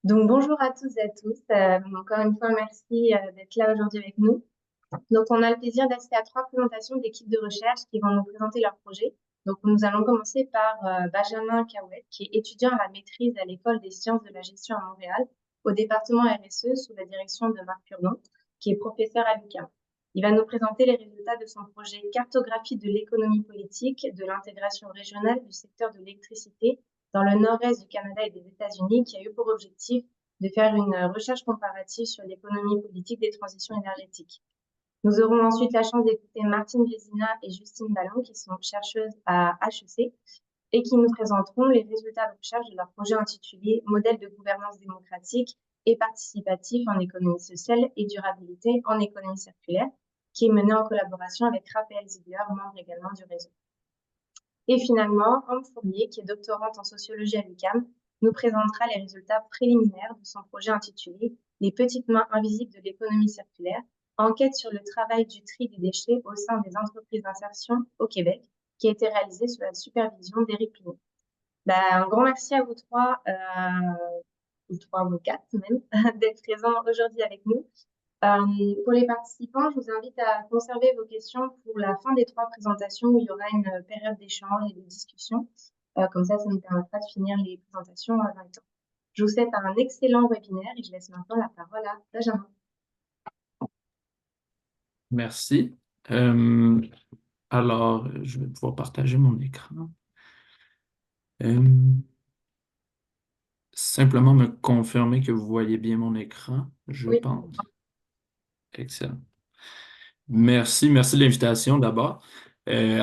Donc, bonjour à tous et à tous. Encore une fois, merci d'être là aujourd'hui avec nous. Donc, on a le plaisir d'assister à trois présentations d'équipes de recherche qui vont nous présenter leurs projets. Donc, nous allons commencer par Benjamin Cahouette, qui est étudiant à la maîtrise à l'École des sciences de la gestion à Montréal, au département RSE, sous la direction de Marc Purdon, qui est professeur à l'UQAM. Il va nous présenter les résultats de son projet Cartographie de l'économie politique de l'intégration régionale du secteur de l'électricité dans le nord-est du Canada et des États-Unis, qui a eu pour objectif de faire une recherche comparative sur l'économie politique des transitions énergétiques. Nous aurons ensuite la chance d'écouter Martine Vézina et Justine Ballon, qui sont chercheuses à HEC et qui nous présenteront les résultats de recherche de leur projet intitulé Modèle de gouvernance démocratique et participatif en économie sociale et durabilité en économie circulaire, qui est mené en collaboration avec Raphaël Ziegler, membre également du réseau. Et finalement, Anne Fournier, qui est doctorante en sociologie à l'UQAM, nous présentera les résultats préliminaires de son projet intitulé Les petites mains invisibles de l'économie circulaire, enquête sur le travail du tri des déchets au sein des entreprises d'insertion au Québec, qui a été réalisé sous la supervision d'Éric Pinault. Un grand merci à vous trois, vous quatre même, d'être présents aujourd'hui avec nous. Pour les participants, je vous invite à conserver vos questions pour la fin des trois présentations où il y aura une période d'échange et de discussion. Comme ça nous permettra de finir les présentations dans le temps. Je vous souhaite un excellent webinaire et je laisse maintenant la parole à Benjamin. Merci. Euh, alors, je vais pouvoir partager mon écran. Euh, Simplement me confirmer que vous voyez bien mon écran, je Oui, pense. Excellent. Merci de l'invitation d'abord. Mon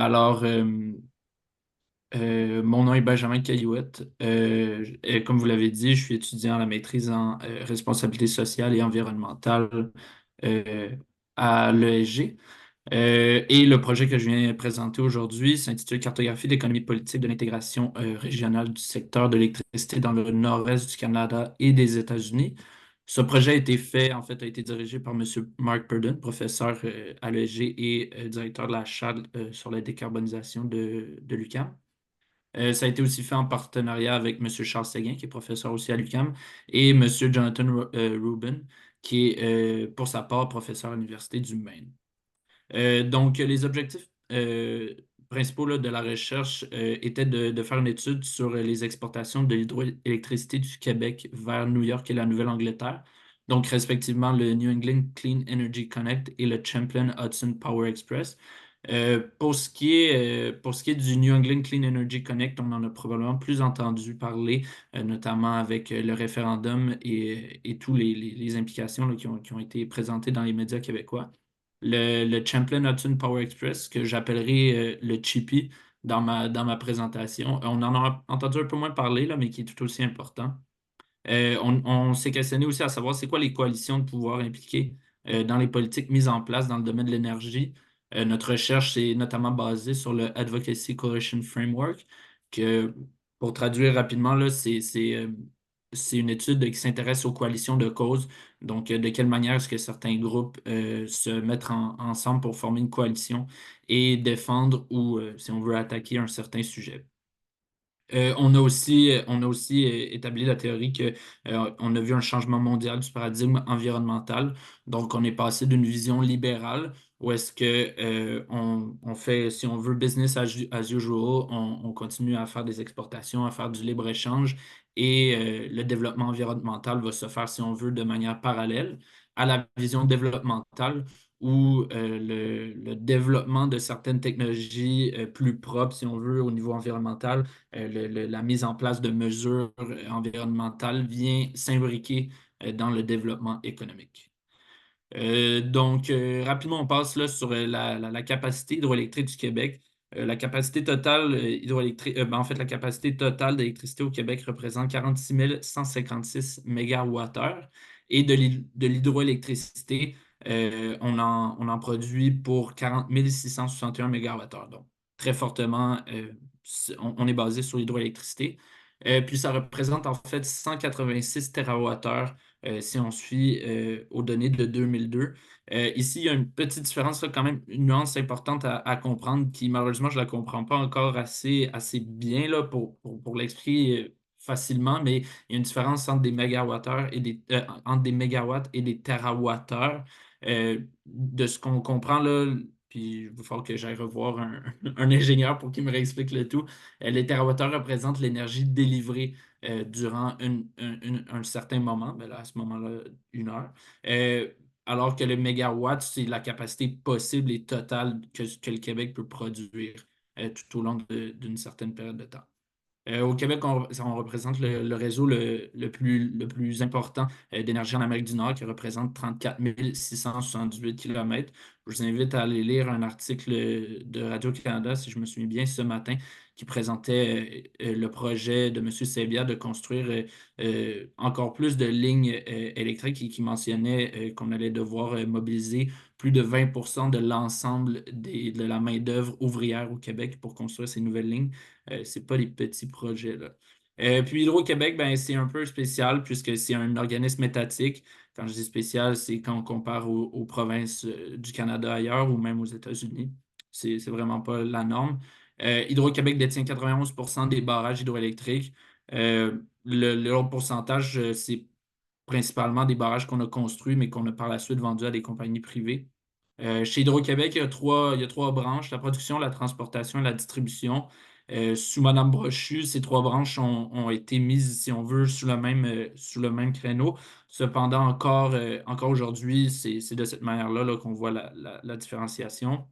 nom est Benjamin Caillouette. Comme vous l'avez dit, je suis étudiant à la maîtrise en responsabilité sociale et environnementale euh, à l'ESG. Et le projet que je viens présenter aujourd'hui s'intitule Cartographie de l'économie politique de l'intégration régionale du secteur de l'électricité dans le nord-est du Canada et des États-Unis. Ce projet a été fait, en fait, a été dirigé par M. Mark Purdon, professeur à l'ESG et directeur de la chaire sur la décarbonisation de l'UQAM. Ça a été aussi fait en partenariat avec M. Charles Séguin, qui est professeur aussi à l'UQAM, et M. Jonathan Rubin, qui est, pour sa part, professeur à l'Université du Maine. Donc, les objectifs principaux là, de la recherche étaient de faire une étude sur les exportations de l'hydroélectricité du Québec vers New York et la Nouvelle-Angleterre, donc respectivement le New England Clean Energy Connect et le Champlain Hudson Power Express. Pour ce qui est du New England Clean Energy Connect, on en a probablement plus entendu parler, notamment avec le référendum et toutes les implications là, qui ont été présentées dans les médias québécois. Le Champlain Hudson Power Express, que j'appellerai le Chippy dans ma présentation. On en a entendu un peu moins parler, là, mais qui est tout aussi important. On s'est questionné aussi à savoir c'est quoi les coalitions de pouvoir impliquées dans les politiques mises en place dans le domaine de l'énergie. Notre recherche est notamment basée sur le Advocacy Coalition Framework, que pour traduire rapidement, là, c'est une étude qui s'intéresse aux coalitions de causes. Donc, de quelle manière est-ce que certains groupes se mettent ensemble pour former une coalition et défendre ou, si on veut, attaquer un certain sujet. On a aussi établi la théorie que on a vu un changement mondial du paradigme environnemental. Donc, on est passé d'une vision libérale où est-ce que on fait, si on veut, business as usual, on continue à faire des exportations, à faire du libre-échange et le développement environnemental va se faire, si on veut, de manière parallèle à la vision développementale où le développement de certaines technologies plus propres, si on veut, au niveau environnemental, la mise en place de mesures environnementales vient s'imbriquer dans le développement économique. Rapidement, on passe là sur la capacité hydroélectrique du Québec. La capacité totale hydroélectrique, en fait, la capacité totale d'électricité au Québec représente 46 156 mégawattheures et de l'hydroélectricité, on en produit pour 40 661 mégawattheures. Donc, très fortement, on est basé sur l'hydroélectricité. Puis ça représente en fait 186 TWh si on suit aux données de 2002. Ici, il y a une petite différence, là, quand même, une nuance importante à comprendre qui, malheureusement, je ne la comprends pas encore assez bien là, pour l'expliquer facilement, mais il y a une différence entre des mégawattheures et entre des mégawatts et des térawattheures. De ce qu'on comprend là, puis il va falloir que j'aille revoir un ingénieur pour qu'il me réexplique le tout. Les térawattheures représentent l'énergie délivrée durant un certain moment, mais là, à ce moment-là, 1 heure. Euh, Alors que le mégawatt, c'est la capacité possible et totale que le Québec peut produire tout au long d'une certaine période de temps. Au Québec, on représente le réseau le plus important d'énergie en Amérique du Nord, qui représente 34 678 kilomètres. Je vous invite à aller lire un article de Radio-Canada, si je me souviens bien, ce matin, qui présentait le projet de M. Sebia de construire encore plus de lignes électriques et qui mentionnait qu'on allait devoir mobiliser plus de 20% de l'ensemble de la main-d'œuvre ouvrière au Québec pour construire ces nouvelles lignes. C'est pas des petits projets, là. Puis Hydro-Québec, ben, c'est un peu spécial puisque c'est un organisme étatique. Quand je dis spécial, c'est quand on compare aux provinces du Canada ailleurs ou même aux États-Unis. C'est vraiment pas la norme. Hydro-Québec détient 91% des barrages hydroélectriques. L'autre pourcentage, c'est principalement des barrages qu'on a construits, mais qu'on a par la suite vendus à des compagnies privées. Chez Hydro-Québec, il y a trois branches, la production, la transportation et la distribution. Sous Mme Brochu, ces trois branches ont été mises, si on veut, sous le même créneau. Cependant, encore aujourd'hui, c'est de cette manière-là là, qu'on voit la différenciation.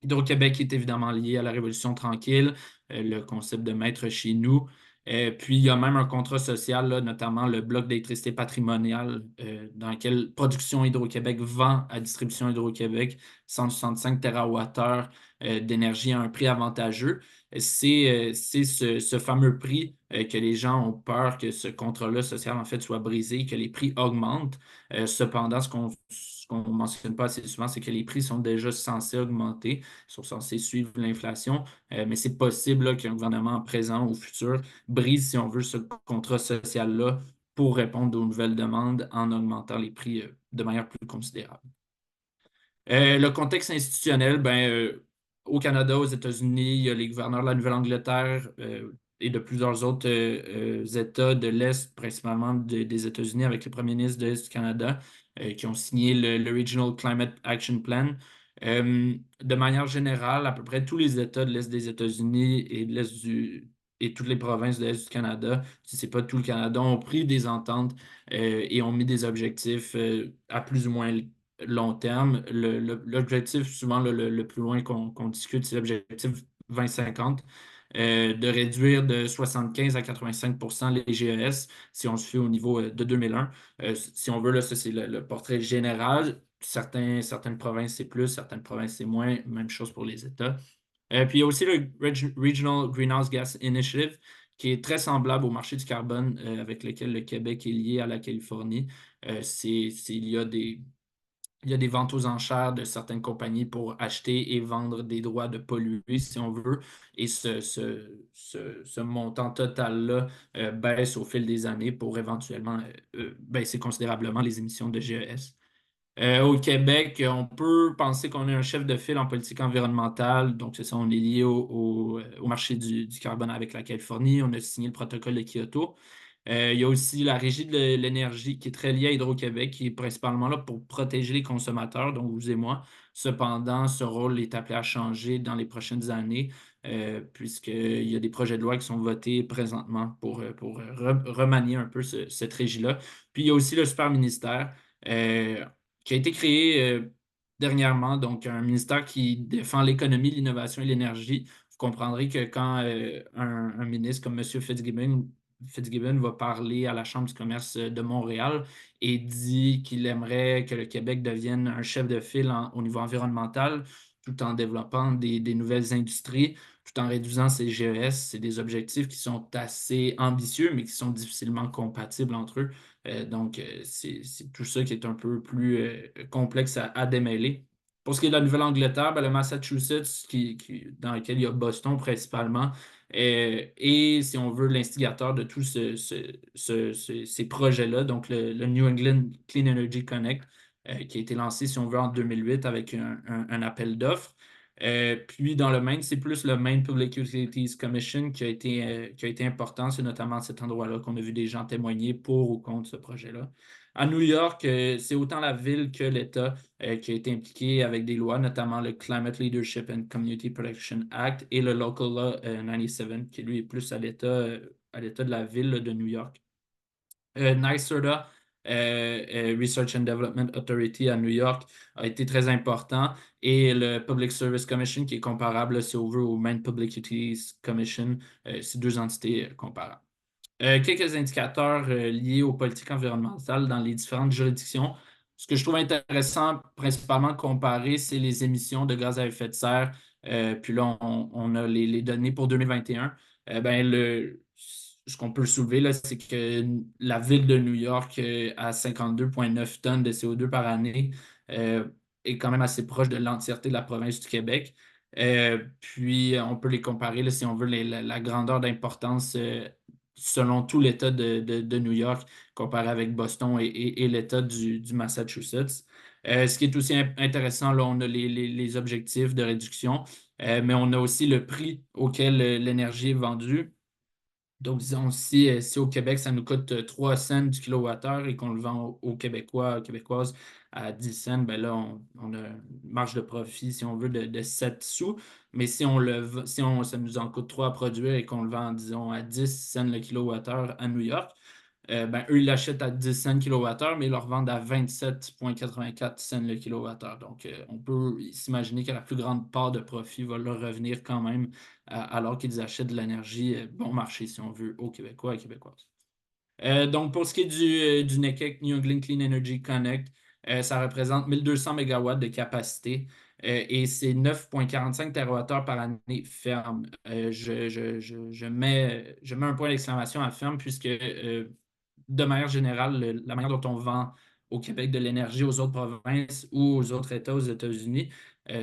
Hydro-Québec est évidemment lié à la Révolution tranquille, le concept de maître chez nous. Puis il y a même un contrat social, là, notamment le bloc d'électricité patrimoniale, dans lequel Production Hydro-Québec vend à Distribution Hydro-Québec 165 TWh d'énergie à un prix avantageux. C'est ce fameux prix que les gens ont peur que ce contrat-là social en fait soit brisé, que les prix augmentent. Cependant, ce qu'on ne mentionne pas assez souvent, c'est que les prix sont déjà censés augmenter, sont censés suivre l'inflation, mais c'est possible là, qu'un gouvernement présent ou futur brise, si on veut, ce contrat social-là pour répondre aux nouvelles demandes en augmentant les prix de manière plus considérable. Le contexte institutionnel, ben, au Canada, aux États-Unis, il y a les gouverneurs de la Nouvelle-Angleterre et de plusieurs autres États de l'Est, principalement des États-Unis, avec les premiers ministres de l'Est du Canada, qui ont signé le Regional Climate Action Plan. De manière générale, à peu près tous les États de l'Est des États-Unis et toutes les provinces de l'Est du Canada, si ce n'est pas tout le Canada, ont pris des ententes et ont mis des objectifs à plus ou moins long terme. L'objectif, souvent le plus loin qu'on discute, c'est l'objectif 2050, de réduire de 75 à 85 les GES si on se fait au niveau de 2001. Si on veut, là, ça, c'est le portrait général. Certaines provinces, c'est plus, certaines provinces, c'est moins. Même chose pour les États. Puis il y a aussi le Regional Greenhouse Gas Initiative, qui est très semblable au marché du carbone avec lequel le Québec est lié à la Californie. Il y a des ventes aux enchères de certaines compagnies pour acheter et vendre des droits de polluer, si on veut. Et ce montant total-là baisse au fil des années pour éventuellement baisser considérablement les émissions de GES. Au Québec, on peut penser qu'on est un chef de file en politique environnementale. Donc, c'est ça, on est lié au marché du carbone avec la Californie. On a signé le protocole de Kyoto. Il y a aussi la Régie de l'énergie qui est très liée à Hydro-Québec, qui est principalement là pour protéger les consommateurs, donc vous et moi. Cependant, ce rôle est appelé à changer dans les prochaines années, puisqu'il y a des projets de loi qui sont votés présentement pour remanier un peu cette régie-là. Puis, il y a aussi le super ministère qui a été créé dernièrement, donc un ministère qui défend l'économie, l'innovation et l'énergie. Vous comprendrez que quand un ministre comme M. Fitzgibbon va parler à la Chambre du commerce de Montréal et dit qu'il aimerait que le Québec devienne un chef de file au niveau environnemental, tout en développant des nouvelles industries, tout en réduisant ses GES. C'est des objectifs qui sont assez ambitieux, mais qui sont difficilement compatibles entre eux. Donc, c'est tout ça qui est un peu plus complexe à démêler. Pour ce qui est de la Nouvelle-Angleterre, ben, le Massachusetts, dans lequel il y a Boston principalement, et si on veut, l'instigateur de tous ces projets-là, donc le New England Clean Energy Connect, qui a été lancé, si on veut, en 2008 avec un appel d'offres. Puis dans le Maine, c'est plus le Maine Public Utilities Commission qui a été important. C'est notamment à cet endroit-là qu'on a vu des gens témoigner pour ou contre ce projet-là. À New York, c'est autant la ville que l'État qui a été impliqué avec des lois, notamment le Climate Leadership and Community Protection Act et le Local Law 97, qui lui est plus à l'État de la ville de New York. NYSERDA, Research and Development Authority à New York, a été très important. Et le Public Service Commission, qui est comparable, si on veut, au Maine Public Utilities Commission, c'est deux entités comparables. Quelques indicateurs liés aux politiques environnementales dans les différentes juridictions. Ce que je trouve intéressant, principalement comparé, c'est les émissions de gaz à effet de serre. Puis là, on a les données pour 2021. Ben, ce qu'on peut soulever, là, c'est que la ville de New York a 52,9 tonnes de CO2 par année, est quand même assez proche de l'entièreté de la province du Québec. Puis, on peut les comparer, là, si on veut, la grandeur d'importance selon tout l'État de New York, comparé avec Boston et l'État du Massachusetts. Ce qui est aussi intéressant, là, on a les objectifs de réduction, mais on a aussi le prix auquel l'énergie est vendue. Donc, disons, si au Québec, ça nous coûte 3 cents du kilowattheure et qu'on le vend aux Québécois, aux Québécoises à 10 cents, ben là, on a une marge de profit, si on veut, de 7 sous. Mais ça nous en coûte 3 à produire et qu'on le vend, disons, à 10 cents le kilowattheure à New York, ben, eux, ils l'achètent à 10 cents le kilowattheure, mais ils le revendent à 27,84 cents le kilowattheure. Donc, on peut s'imaginer que la plus grande part de profit va leur revenir quand même, alors qu'ils achètent de l'énergie bon marché, si on veut, aux Québécois et Québécoises. Donc, pour ce qui est du NECEC, New England Clean Energy Connect, ça représente 1200 MW de capacité et c'est 9,45 TWh par année ferme. Je mets un point d'exclamation à ferme puisque de manière générale, la manière dont on vend au Québec de l'énergie aux autres provinces ou aux autres États aux États-Unis,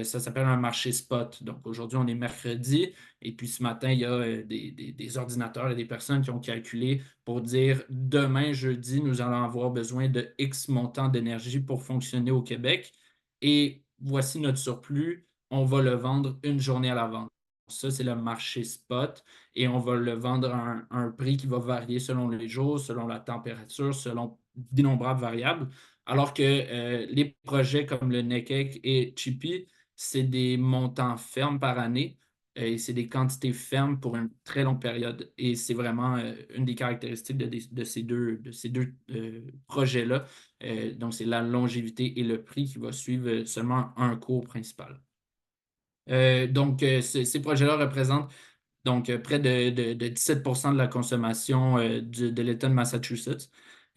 ça s'appelle un marché spot. Donc aujourd'hui, on est mercredi et puis ce matin, il y a des ordinateurs et des personnes qui ont calculé pour dire demain, jeudi, nous allons avoir besoin de X montant d'énergie pour fonctionner au Québec et voici notre surplus. On va le vendre une journée à l'avance. Ça, c'est le marché spot et on va le vendre à un prix qui va varier selon les jours, selon la température, selon d'innombrables variables. Alors que les projets comme le NECEC et Chippy, c'est des montants fermes par année et c'est des quantités fermes pour une très longue période. Et c'est vraiment une des caractéristiques de ces deux projets-là. Donc, c'est la longévité et le prix qui va suivre seulement un cours principal. Donc, ces projets-là représentent donc près de 17 de la consommation de l'État de Massachusetts.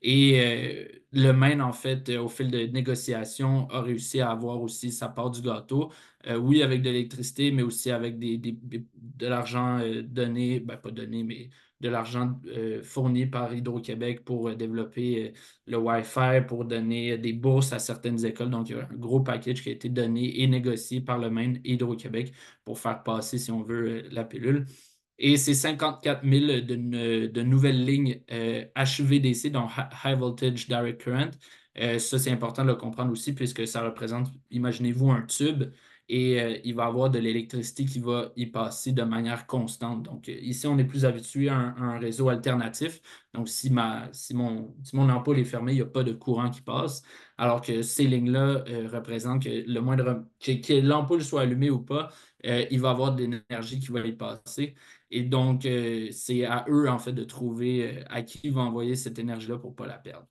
Et le Maine, en fait, au fil de négociations, a réussi à avoir aussi sa part du gâteau. Oui, avec de l'électricité, mais aussi avec de l'argent donné, ben, pas donné, mais de l'argent fourni par Hydro-Québec pour développer le Wi-Fi, pour donner des bourses à certaines écoles. Donc, il y a un gros package qui a été donné et négocié par le Maine et Hydro-Québec pour faire passer, si on veut, la pilule. Et c'est 54 000 de nouvelles lignes HVDC, donc High Voltage Direct Current. Ça, c'est important de le comprendre aussi, puisque ça représente, imaginez-vous, un tube et il va y avoir de l'électricité qui va y passer de manière constante. Donc, ici, on est plus habitué à un réseau alternatif. Donc, si mon ampoule est fermée, il n'y a pas de courant qui passe. Alors que ces lignes-là représentent que que l'ampoule soit allumée ou pas, il va y avoir de l'énergie qui va y passer. Et donc, c'est à eux, en fait, de trouver à qui ils vont envoyer cette énergie-là pour ne pas la perdre.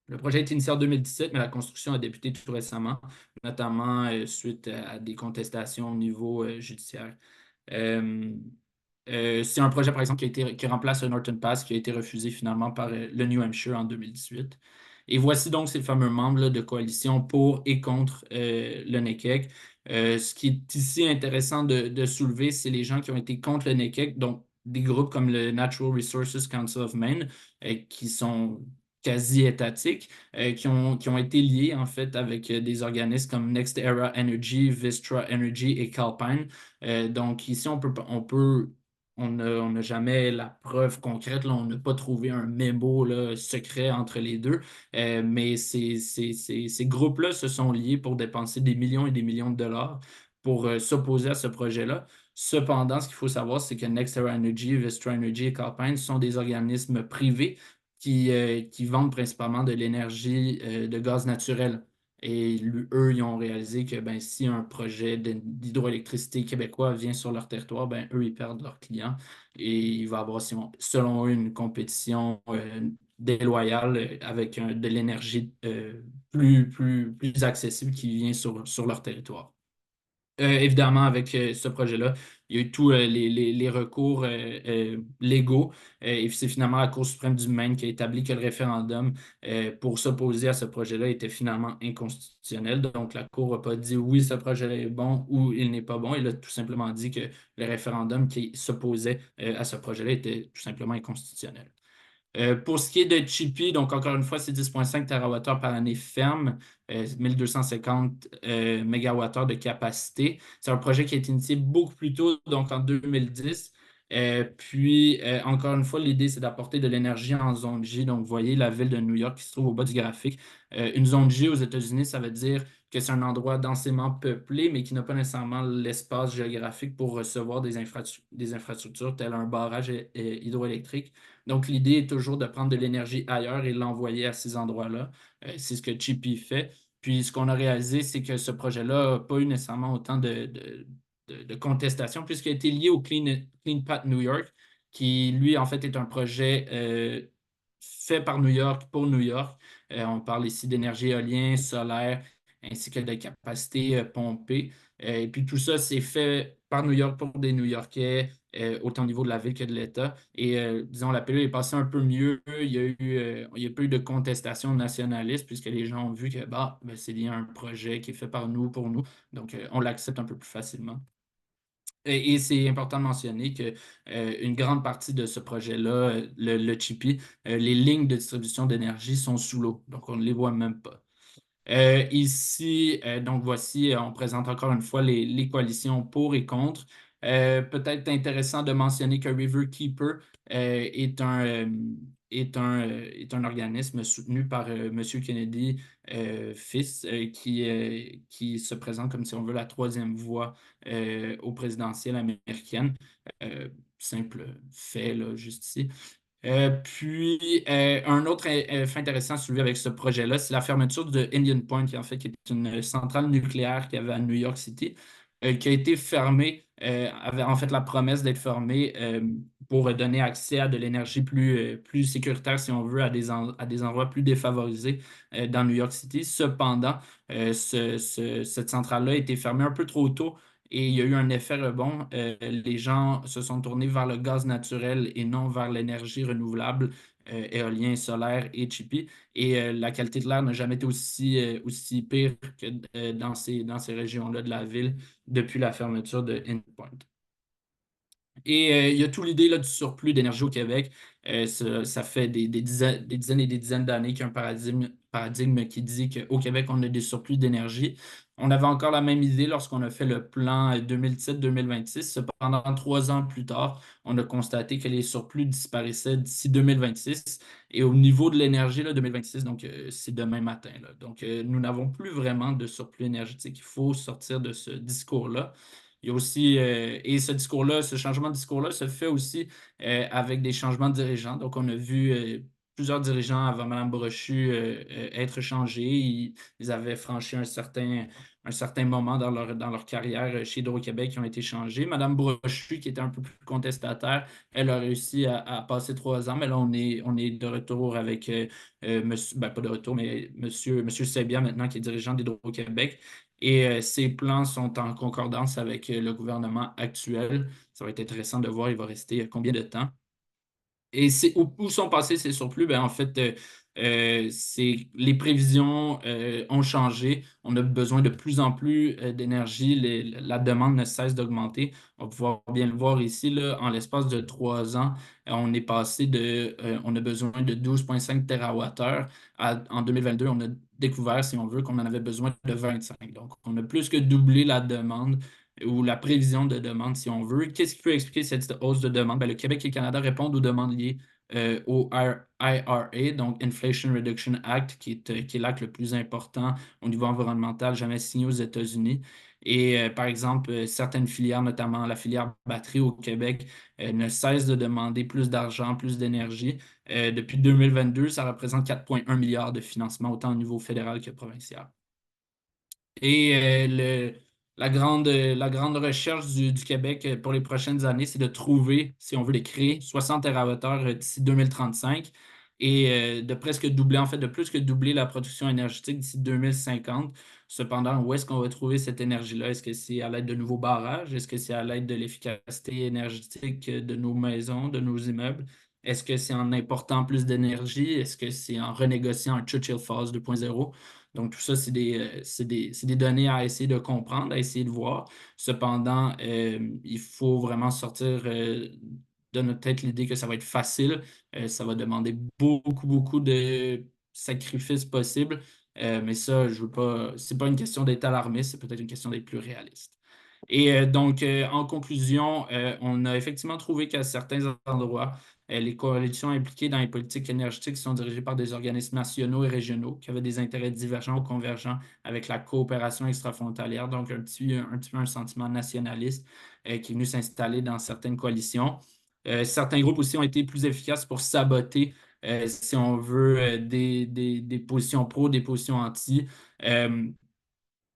Le projet a été initié en 2017, mais la construction a débuté tout récemment, notamment suite à des contestations au niveau judiciaire. Euh, c'est un projet, par exemple, qui remplace le Norton Pass, qui a été refusé finalement par le New Hampshire en 2018. Et voici donc ces fameux membres là, de coalition pour et contre le NECEC. Ce qui est ici intéressant de soulever, c'est les gens qui ont été contre le NECEC, donc des groupes comme le Natural Resources Council of Maine, qui sont quasi étatiques, qui ont été liés en fait avec des organismes comme Next Era Energy, Vistra Energy et Calpine. Donc ici, on n'a jamais la preuve concrète, là, on n'a pas trouvé un mémo là, secret entre les deux, mais ces groupes-là se sont liés pour dépenser des millions et des millions de dollars pour s'opposer à ce projet-là. Cependant, ce qu'il faut savoir, c'est que NextEra Energy, Vistra Energy et Calpine sont des organismes privés qui vendent principalement de l'énergie de gaz naturel. Et eux, ils ont réalisé que ben, si un projet d'hydroélectricité québécois vient sur leur territoire, ben, eux, ils perdent leurs clients. Et il va y avoir, selon eux, une compétition déloyale avec de l'énergie plus accessible qui vient sur leur territoire. Évidemment, avec ce projet-là, il y a eu tous les recours légaux et c'est finalement la Cour suprême du Maine qui a établi que le référendum pour s'opposer à ce projet-là était finalement inconstitutionnel. Donc, la Cour n'a pas dit oui, ce projet-là est bon ou il n'est pas bon. Elle a tout simplement dit que le référendum qui s'opposait à ce projet-là était tout simplement inconstitutionnel. Pour ce qui est de Chippy, donc encore une fois, c'est 10,5 TWh par année ferme, 1250 MWh de capacité. C'est un projet qui a été initié beaucoup plus tôt, donc en 2010. Encore une fois, l'idée, c'est d'apporter de l'énergie en zone J. Donc, vous voyez la ville de New York qui se trouve au bas du graphique. Une zone J aux États-Unis, ça veut dire que c'est un endroit densément peuplé, mais qui n'a pas nécessairement l'espace géographique pour recevoir des infrastructures telles un barrage hydroélectrique. Donc, l'idée est toujours de prendre de l'énergie ailleurs et l'envoyer à ces endroits-là. C'est ce que Chippy fait. Puis, ce qu'on a réalisé, c'est que ce projet-là n'a pas eu nécessairement autant de contestation, puisqu'il a été lié au Clean Path New York, qui, lui, en fait, est un projet fait par New York pour New York. On parle ici d'énergie éolienne, solaire, ainsi que de capacité pompée. Et puis tout ça, c'est fait par New York pour des New-Yorkais, autant au niveau de la ville que de l'État. Et disons, la pilule est passée un peu mieux. Il y a pas eu de contestation nationaliste, puisque les gens ont vu que bah, ben, c'est lié à un projet qui est fait par nous, pour nous. Donc, on l'accepte un peu plus facilement. Et c'est important de mentionner que une grande partie de ce projet-là, le Chippy, les lignes de distribution d'énergie sont sous l'eau, donc on ne les voit même pas. Ici, donc voici, on présente encore une fois les coalitions pour et contre. Peut-être intéressant de mentionner que Riverkeeper est un organisme soutenu par M. Kennedy, fils, qui se présente comme si on veut la troisième voie au présidentiel américaine. Euh, Simple fait, là, juste ici. Un autre fait intéressant soulevé avec ce projet-là, c'est la fermeture de Indian Point, qui est une centrale nucléaire qu'il y avait à New York City, qui a été fermée, avait en fait la promesse d'être fermée pour donner accès à de l'énergie plus sécuritaire, si on veut, à des endroits plus défavorisés dans New York City. Cependant, cette centrale-là a été fermée un peu trop tôt et il y a eu un effet rebond. Les gens se sont tournés vers le gaz naturel et non vers l'énergie renouvelable, éolien, solaire et Chippy. Et la qualité de l'air n'a jamais été aussi pire que dans ces régions-là de la ville depuis la fermeture de Endpoint. Et il y a toute l'idée là, du surplus d'énergie au Québec. Ça fait des dizaines et des dizaines d'années qu'il y a un paradigme qui dit qu'au Québec, on a des surplus d'énergie. On avait encore la même idée lorsqu'on a fait le plan 2017-2026. Cependant, 3 ans plus tard, on a constaté que les surplus disparaissaient d'ici 2026. Et au niveau de l'énergie, là, 2026, donc c'est demain matin, là. Donc, nous n'avons plus vraiment de surplus énergétique. Il faut sortir de ce discours-là. Il y a aussi, et ce discours-là, ce changement de discours-là se fait aussi avec des changements de dirigeants. Donc, on a vu plusieurs dirigeants avant Mme Brochu être changés. Ils avaient franchi un certain moment dans leur carrière chez Hydro-Québec qui ont été changés. Mme Brochu, qui était un peu plus contestataire, elle a réussi à passer 3 ans, mais là, on est de retour avec monsieur, ben, pas de retour, mais monsieur Sebia maintenant, qui est dirigeant d'Hydro-Québec. Et ces plans sont en concordance avec le gouvernement actuel. Ça va être intéressant de voir, il va rester combien de temps. Et où sont passés ces surplus? Ben, en fait, les prévisions ont changé. On a besoin de plus en plus d'énergie. La demande ne cesse d'augmenter. On va pouvoir bien le voir ici, là, en l'espace de 3 ans, on a besoin de 12,5 TWh. En 2022, on a découvert, si on veut, qu'on en avait besoin de 25. Donc, on a plus que doublé la demande ou la prévision de demande, si on veut. Qu'est-ce qui peut expliquer cette hausse de demande? Ben, le Québec et le Canada répondent aux demandes liées au IRA, donc Inflation Reduction Act, qui est l'acte le plus important au niveau environnemental jamais signé aux États-Unis. Et par exemple, certaines filières, notamment la filière batterie au Québec, ne cessent de demander plus d'argent, plus d'énergie. Depuis 2022, ça représente 4,1 milliards de financement, autant au niveau fédéral que provincial. Et la grande recherche du Québec pour les prochaines années, c'est de trouver, si on veut les créer, 60 TWh d'ici 2035 et de presque doubler, en fait, de plus que doubler la production énergétique d'ici 2050. Cependant, où est-ce qu'on va trouver cette énergie-là? Est-ce que c'est à l'aide de nouveaux barrages? Est-ce que c'est à l'aide de l'efficacité énergétique de nos maisons, de nos immeubles? Est-ce que c'est en important plus d'énergie? Est-ce que c'est en renégociant un Churchill Falls 2.0? Donc, tout ça, c'est des données à essayer de comprendre, à essayer de voir. Cependant, il faut vraiment sortir de notre tête l'idée que ça va être facile. Ça va demander beaucoup, beaucoup de sacrifices possibles. Mais ça, je veux pas, c'est pas une question d'être alarmiste, c'est peut-être une question d'être plus réaliste. Et donc, en conclusion, on a effectivement trouvé qu'à certains endroits, les coalitions impliquées dans les politiques énergétiques sont dirigées par des organismes nationaux et régionaux qui avaient des intérêts divergents ou convergents avec la coopération extrafrontalière, donc un petit peu un sentiment nationaliste qui est venu s'installer dans certaines coalitions. Certains groupes aussi ont été plus efficaces pour saboter, si on veut, des positions pro, des positions anti. Euh,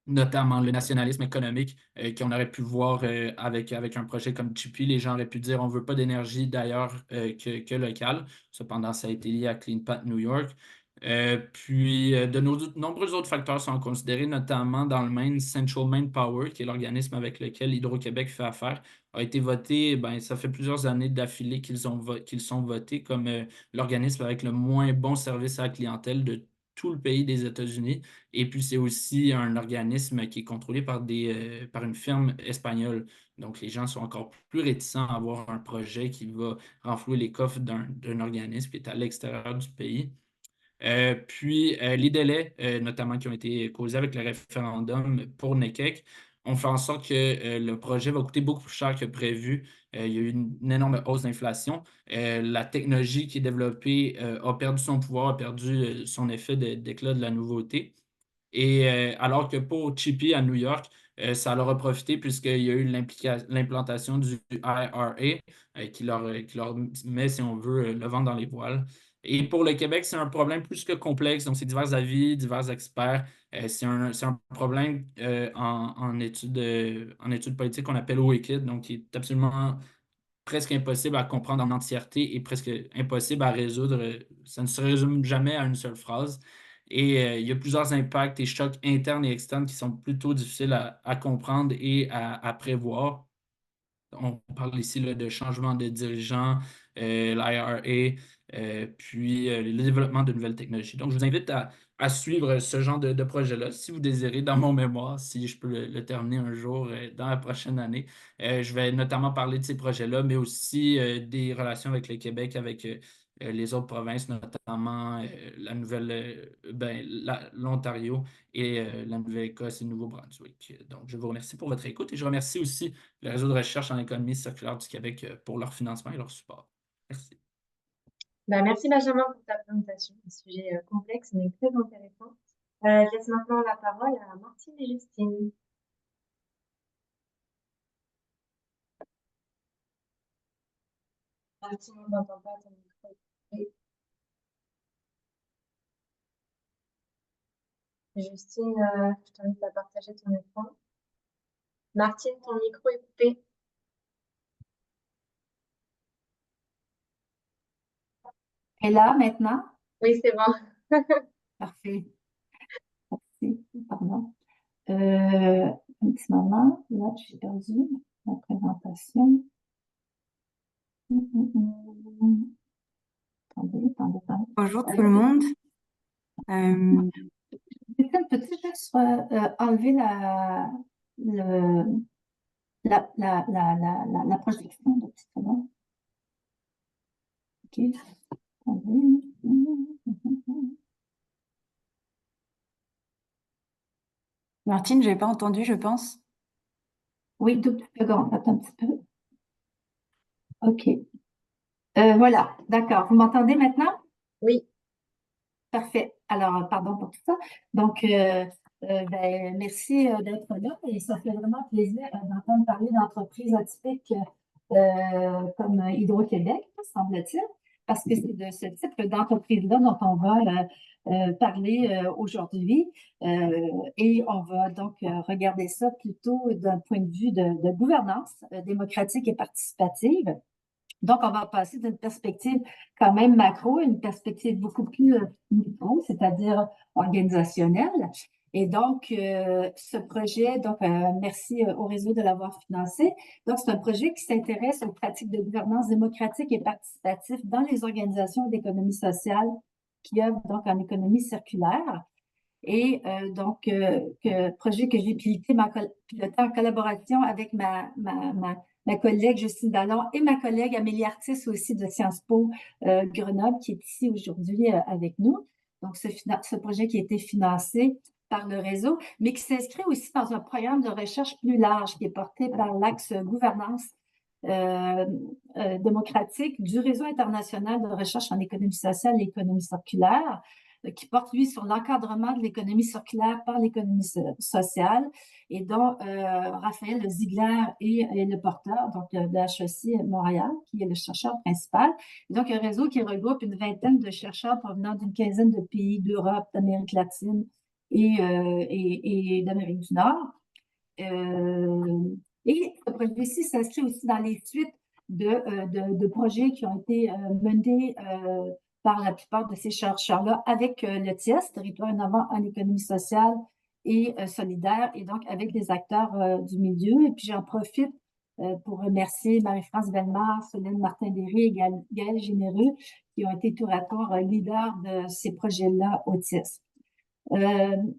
Notamment le nationalisme économique qu'on aurait pu voir avec un projet comme Chippy. Les gens auraient pu dire on ne veut pas d'énergie d'ailleurs que locale. Cependant, ça a été lié à CleanPath New York. Nombreux autres facteurs sont considérés, notamment dans le Maine, Central Maine Power, qui est l'organisme avec lequel Hydro-Québec fait affaire, a été voté, ben, ça fait plusieurs années d'affilée qu'ils sont votés comme l'organisme avec le moins bon service à la clientèle de tout le pays des États-Unis. Et puis, c'est aussi un organisme qui est contrôlé par une firme espagnole. Donc, les gens sont encore plus réticents à avoir un projet qui va renflouer les coffres d'un organisme qui est à l'extérieur du pays. Les délais, notamment qui ont été causés avec le référendum pour NECEC, ont fait en sorte que le projet va coûter beaucoup plus cher que prévu. Il y a eu une énorme hausse d'inflation. La technologie qui est développée a perdu son pouvoir, a perdu son effet d'éclat de la nouveauté. Et alors que pour Chippy à New York, ça leur a profité puisqu'il y a eu l'implantation du IRA qui leur met, si on veut, le vent dans les voiles. Et pour le Québec, c'est un problème plus que complexe. Donc, c'est divers avis, divers experts. C'est un problème en études politiques qu'on appelle OECID, donc qui est absolument presque impossible à comprendre en entièreté et presque impossible à résoudre. Ça ne se résume jamais à une seule phrase. Et il y a plusieurs impacts et chocs internes et externes qui sont plutôt difficiles à comprendre et à prévoir. On parle ici là, de changement de dirigeants, l'IRA, le développement de nouvelles technologies. Donc, je vous invite à suivre ce genre de projet-là si vous désirez, dans mon mémoire, si je peux le terminer un jour dans la prochaine année. Je vais notamment parler de ces projets-là, mais aussi des relations avec le Québec, avec les autres provinces, notamment l'Ontario et la Nouvelle-Écosse et le Nouveau-Brunswick. Donc, je vous remercie pour votre écoute et je remercie aussi le réseau de recherche en économie circulaire du Québec pour leur financement et leur support. Merci. Bah, merci Benjamin pour ta présentation. Un sujet complexe mais très intéressant. Je laisse maintenant la parole à Martine et Justine. Martine, on n'entend pas ton micro. Oui. Justine, je t'invite à partager ton écran. Martine, ton micro est coupé. Et là, maintenant? Oui, c'est bon. Parfait. Merci. Pardon. Un petit moment. Là, j'ai perdu ma présentation. Attendez. Bonjour tout le monde. Peux-tu juste enlever le, la projection de petite seconde? OK. Attendez. Martine, je n'ai pas entendu, je pense. Oui, 2 secondes. Attends un petit peu. OK. Voilà, d'accord. Vous m'entendez maintenant? Oui. Parfait. Alors, pardon pour tout ça. Donc, Merci d'être là et ça fait vraiment plaisir d'entendre parler d'entreprises atypiques comme Hydro-Québec, semble-t-il, parce que c'est de ce type d'entreprise-là dont on va parler aujourd'hui. Et on va donc regarder ça plutôt d'un point de vue de gouvernance démocratique et participative. Donc, on va passer d'une perspective quand même macro à une perspective beaucoup plus micro, c'est-à-dire organisationnelle. Et donc, ce projet, donc merci au réseau de l'avoir financé. Donc, c'est un projet qui s'intéresse aux pratiques de gouvernance démocratique et participative dans les organisations d'économie sociale qui œuvrent donc en économie circulaire. Et projet que j'ai piloté en collaboration avec ma collègue Justine Dallon et ma collègue Amélie Artis aussi de Sciences Po Grenoble qui est ici aujourd'hui avec nous. Donc, ce projet qui a été financé par le réseau, mais qui s'inscrit aussi dans un programme de recherche plus large qui est porté par l'axe gouvernance démocratique du réseau international de recherche en économie sociale et économie circulaire, qui porte, lui, sur l'encadrement de l'économie circulaire par l'économie sociale et dont Raphaël Ziegler est le porteur, donc de HEC Montréal, qui est le chercheur principal. Et donc, un réseau qui regroupe une vingtaine de chercheurs provenant d'une quinzaine de pays d'Europe, d'Amérique latine et d'Amérique du Nord. Et ce projet-ci s'inscrit aussi dans les suites de projets qui ont été menés par la plupart de ces chercheurs-là avec le TIES, Territoire innovant en économie sociale et solidaire, et donc avec les acteurs du milieu. Et puis j'en profite pour remercier Marie-France Bellemare, Solène Martin-Derry et Gaëlle Généreux, qui ont été tour à tour leaders de ces projets-là au TIES.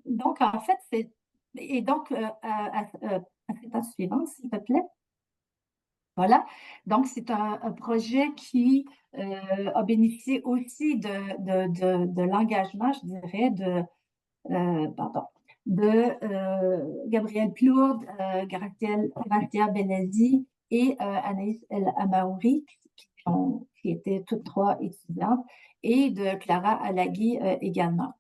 Donc, en fait, c'est... Et donc, à l'étape suivante, s'il te plaît. Voilà. Donc, c'est un projet qui a bénéficié aussi de l'engagement, je dirais, de Gabrielle Plourde, Gratia Benazzi et Anaïs El Amaouri, qui étaient toutes trois étudiantes, et de Clara Alagui également.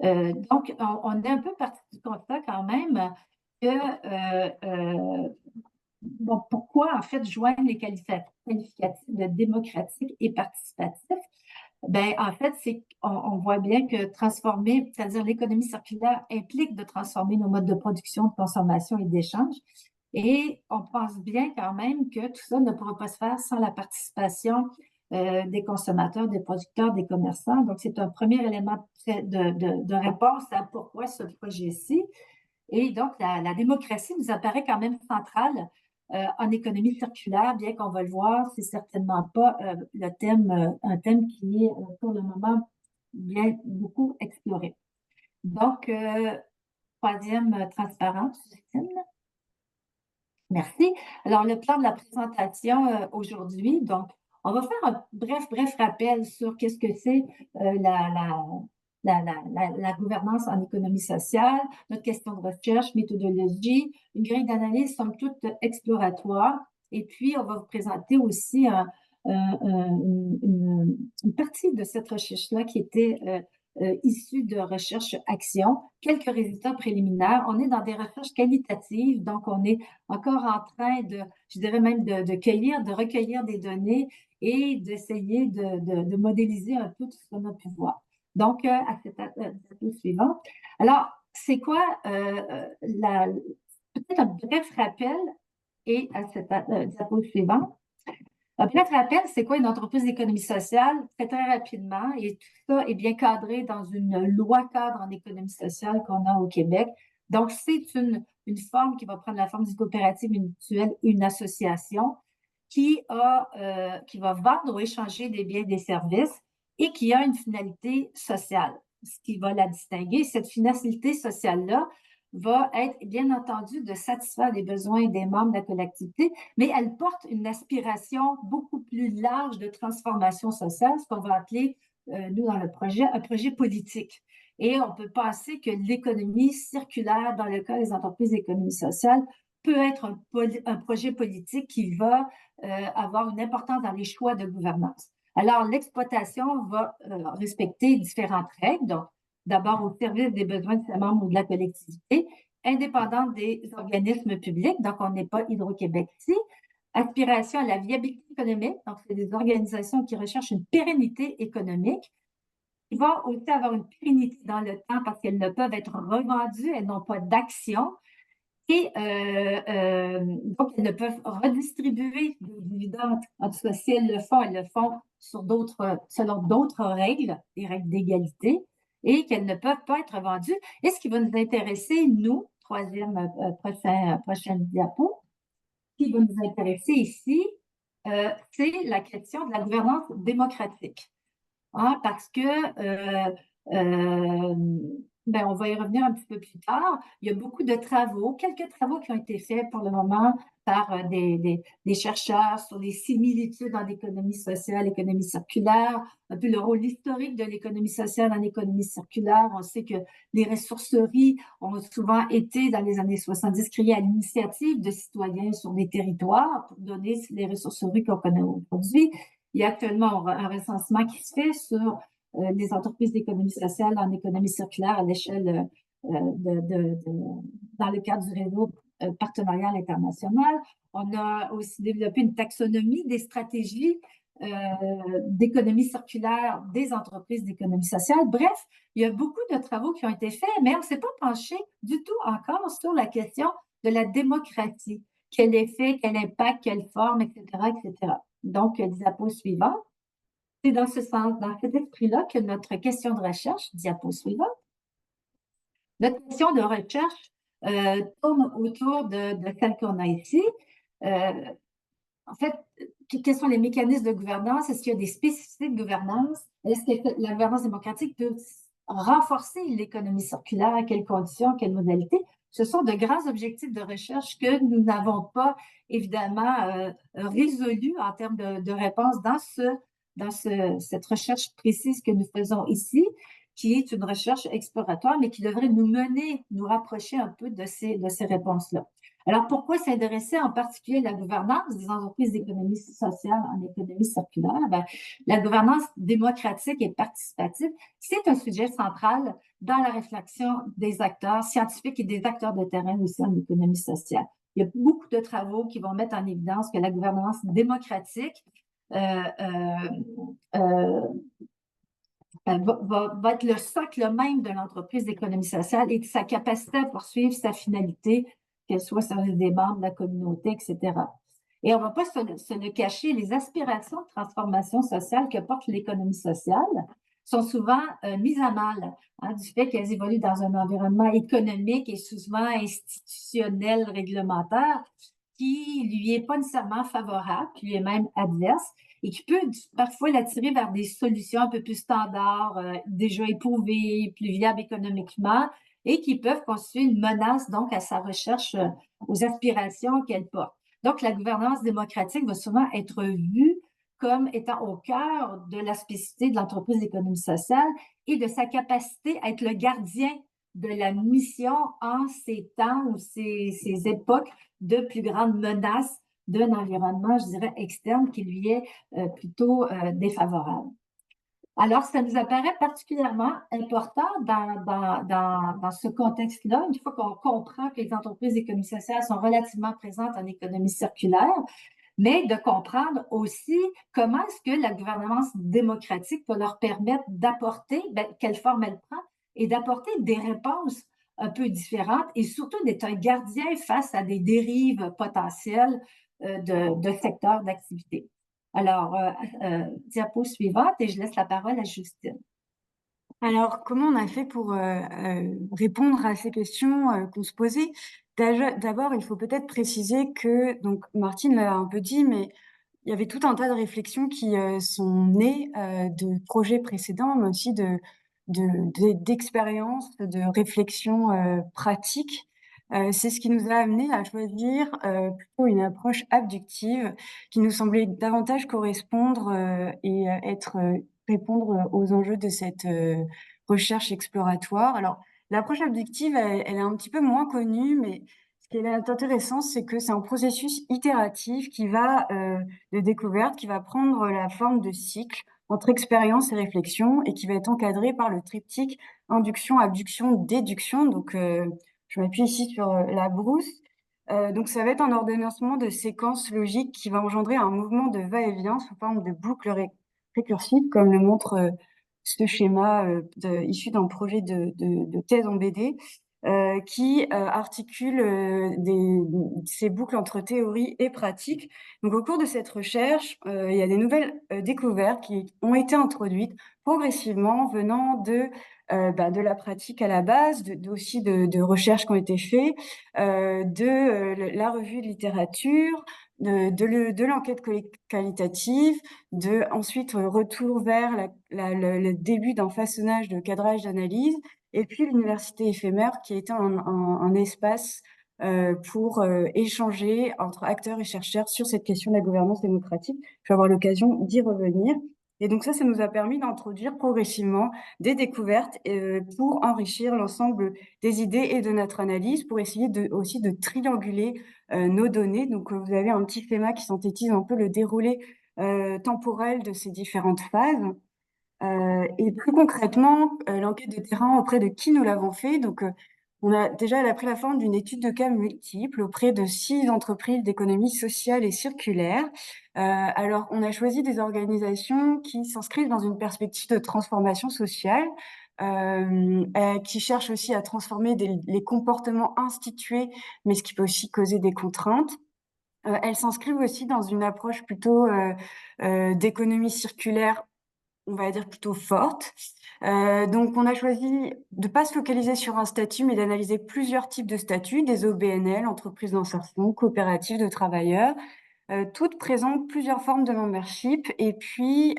Donc, on est un peu parti du constat quand même que bon, pourquoi en fait joindre les qualificatifs de démocratique et participatif? Ben, en fait, on voit bien que transformer, c'est-à-dire l'économie circulaire implique de transformer nos modes de production, de consommation et d'échange. Et on pense bien quand même que tout ça ne pourra pas se faire sans la participation des consommateurs, des producteurs, des commerçants. Donc, c'est un premier élément de réponse à pourquoi ce projet-ci. Et donc, la démocratie nous apparaît quand même centrale en économie circulaire, bien qu'on va le voir, c'est certainement pas un thème qui est pour le moment bien beaucoup exploré. Donc, troisième transparence, Justine. Merci. Alors, le plan de la présentation aujourd'hui, donc, on va faire un bref rappel sur qu'est-ce que c'est la gouvernance en économie sociale, notre question de recherche, méthodologie, une grille d'analyse somme toute exploratoire. Et puis, on va vous présenter aussi une partie de cette recherche-là qui était issue de recherche-action, quelques résultats préliminaires. On est dans des recherches qualitatives, donc on est encore en train je dirais même de recueillir des données et d'essayer de modéliser un peu tout ce qu'on a pu voir. Donc, à cette diapo suivante. Alors, c'est quoi peut-être un bref rappel et à cette diapo suivante. Un bref rappel, c'est quoi une entreprise d'économie sociale? Très rapidement, et tout ça est bien cadré dans une loi cadre en économie sociale qu'on a au Québec. Donc, c'est une forme qui va prendre la forme d'une coopérative mutuelle, une association qui va vendre ou échanger des biens et des services et qui a une finalité sociale, ce qui va la distinguer. Cette finalité sociale-là va être, bien entendu, de satisfaire les besoins des membres de la collectivité, mais elle porte une aspiration beaucoup plus large de transformation sociale, ce qu'on va appeler, nous, dans le projet, un projet politique. Et on peut penser que l'économie circulaire, dans le cas des entreprises d'économie sociale, peut être un projet politique qui va avoir une importance dans les choix de gouvernance. Alors, l'exploitation va respecter différentes règles. Donc, d'abord au service des besoins de ses membres ou de la collectivité, indépendante des organismes publics, donc on n'est pas Hydro-Québec ici, aspiration à la viabilité économique, donc c'est des organisations qui recherchent une pérennité économique. Ils vont aussi avoir une pérennité dans le temps parce qu'elles ne peuvent être revendues, elles n'ont pas d'action. Et donc, elles ne peuvent redistribuer des dividendes. En tout cas, si elles le font selon d'autres règles, des règles d'égalité, et qu'elles ne peuvent pas être vendues. Et ce qui va nous intéresser, nous, prochaine diapo, ce qui va nous intéresser ici, c'est la question de la gouvernance démocratique. Hein, parce que on va y revenir un petit peu plus tard. Il y a beaucoup de travaux, quelques travaux qui ont été faits pour le moment par des chercheurs sur les similitudes en économie sociale, l'économie circulaire, un peu le rôle historique de l'économie sociale en économie circulaire. On sait que les ressourceries ont souvent été, dans les années 70, créées à l'initiative de citoyens sur des territoires pour donner les ressourceries qu'on connaît aujourd'hui. Il y a actuellement un recensement qui se fait sur les entreprises d'économie sociale en économie circulaire à l'échelle dans le cadre du réseau partenarial international. On a aussi développé une taxonomie des stratégies d'économie circulaire des entreprises d'économie sociale. Bref, il y a beaucoup de travaux qui ont été faits, mais on ne s'est pas penché du tout encore sur la question de la démocratie. Quel effet, quel impact, quelle forme, etc., etc. Donc, diapo suivante. C'est dans ce sens, dans cet esprit-là que notre question de recherche, diapo suivante, notre question de recherche tourne autour de celle qu'on a ici. En fait, quels sont les mécanismes de gouvernance? Est-ce qu'il y a des spécificités de gouvernance? Est-ce que la gouvernance démocratique peut renforcer l'économie circulaire? À quelles conditions? À quelles modalités? Ce sont de grands objectifs de recherche que nous n'avons pas, évidemment, résolus en termes de réponse dans cette recherche précise que nous faisons ici, qui est une recherche exploratoire, mais qui devrait nous mener, nous rapprocher un peu de ces réponses-là. Alors, pourquoi s'intéresser en particulier à la gouvernance des entreprises d'économie sociale en économie circulaire? La gouvernance démocratique et participative, c'est un sujet central dans la réflexion des acteurs scientifiques et des acteurs de terrain aussi en économie sociale. Il y a beaucoup de travaux qui vont mettre en évidence que la gouvernance démocratique va être le socle même de l'entreprise d'économie sociale et de sa capacité à poursuivre sa finalité, qu'elle soit au service des membres de la communauté, etc. Et on ne va pas se le cacher, les aspirations de transformation sociale que porte l'économie sociale sont souvent mises à mal, du fait qu'elles évoluent dans un environnement économique et souvent institutionnel, réglementaire, qui lui est pas nécessairement favorable, qui lui est même adverse, et qui peut parfois l'attirer vers des solutions un peu plus standards, déjà éprouvées, plus viables économiquement, et qui peuvent constituer une menace donc à sa recherche, aux aspirations qu'elle porte. Donc, la gouvernance démocratique va souvent être vue comme étant au cœur de la spécificité de l'entreprise d'économie sociale et de sa capacité à être le gardien de la mission en ces temps ou ces époques de plus grande menace d'un environnement, je dirais, externe qui lui est plutôt défavorable. Alors, ça nous apparaît particulièrement important dans ce contexte-là, une fois qu'on comprend que les entreprises d'économie sociale sont relativement présentes en économie circulaire, mais de comprendre aussi comment est-ce que la gouvernance démocratique peut leur permettre d'apporter, quelle forme elle prend, et d'apporter des réponses un peu différentes et surtout d'être un gardien face à des dérives potentielles de secteurs d'activité. Alors, diapo suivante et je laisse la parole à Justine. Alors, comment on a fait pour répondre à ces questions qu'on se posait? D'abord, il faut peut-être préciser que, donc Martine l'a un peu dit, mais il y avait tout un tas de réflexions qui sont nées de projets précédents, mais aussi d'expériences, de réflexions pratiques. C'est ce qui nous a amené à choisir plutôt une approche abductive qui nous semblait davantage correspondre et répondre aux enjeux de cette recherche exploratoire. Alors, l'approche abductive, elle est un petit peu moins connue, mais ce qui est intéressant, c'est que c'est un processus itératif qui va de découverte, qui va prendre la forme de cycles entre expérience et réflexion et qui va être encadré par le triptyque induction, abduction, déduction. Donc, je m'appuie ici sur la brousse. Donc, ça va être un ordonnancement de séquences logiques qui va engendrer un mouvement de va-et-vient sous forme de boucle récursive, comme le montre ce schéma issu d'un projet de thèse en BD, qui articule ces boucles entre théorie et pratique. Donc, au cours de cette recherche, il y a des nouvelles découvertes qui ont été introduites progressivement venant de la pratique à la base, aussi de recherches qui ont été faites, la revue de littérature, de l'enquête qualitative, ensuite retour vers le début d'un façonnage de cadrage d'analyse, et puis l'université éphémère qui a été un espace pour échanger entre acteurs et chercheurs sur cette question de la gouvernance démocratique. Je vais avoir l'occasion d'y revenir. Et donc ça nous a permis d'introduire progressivement des découvertes pour enrichir l'ensemble des idées et de notre analyse, pour essayer aussi de trianguler nos données. Donc vous avez un petit schéma qui synthétise un peu le déroulé temporel de ces différentes phases. Et plus concrètement, l'enquête de terrain, auprès de qui nous l'avons fait? Donc, elle a pris la forme d'une étude de cas multiple auprès de 6 entreprises d'économie sociale et circulaire. Alors, on a choisi des organisations qui s'inscrivent dans une perspective de transformation sociale, qui cherchent aussi à transformer les comportements institués, mais ce qui peut aussi causer des contraintes. Elles s'inscrivent aussi dans une approche plutôt d'économie circulaire, on va dire plutôt forte. Donc, on a choisi de pas se focaliser sur un statut, mais d'analyser plusieurs types de statuts, des OBNL, entreprises d'insertion, coopératives de travailleurs. Toutes présentent plusieurs formes de membership et puis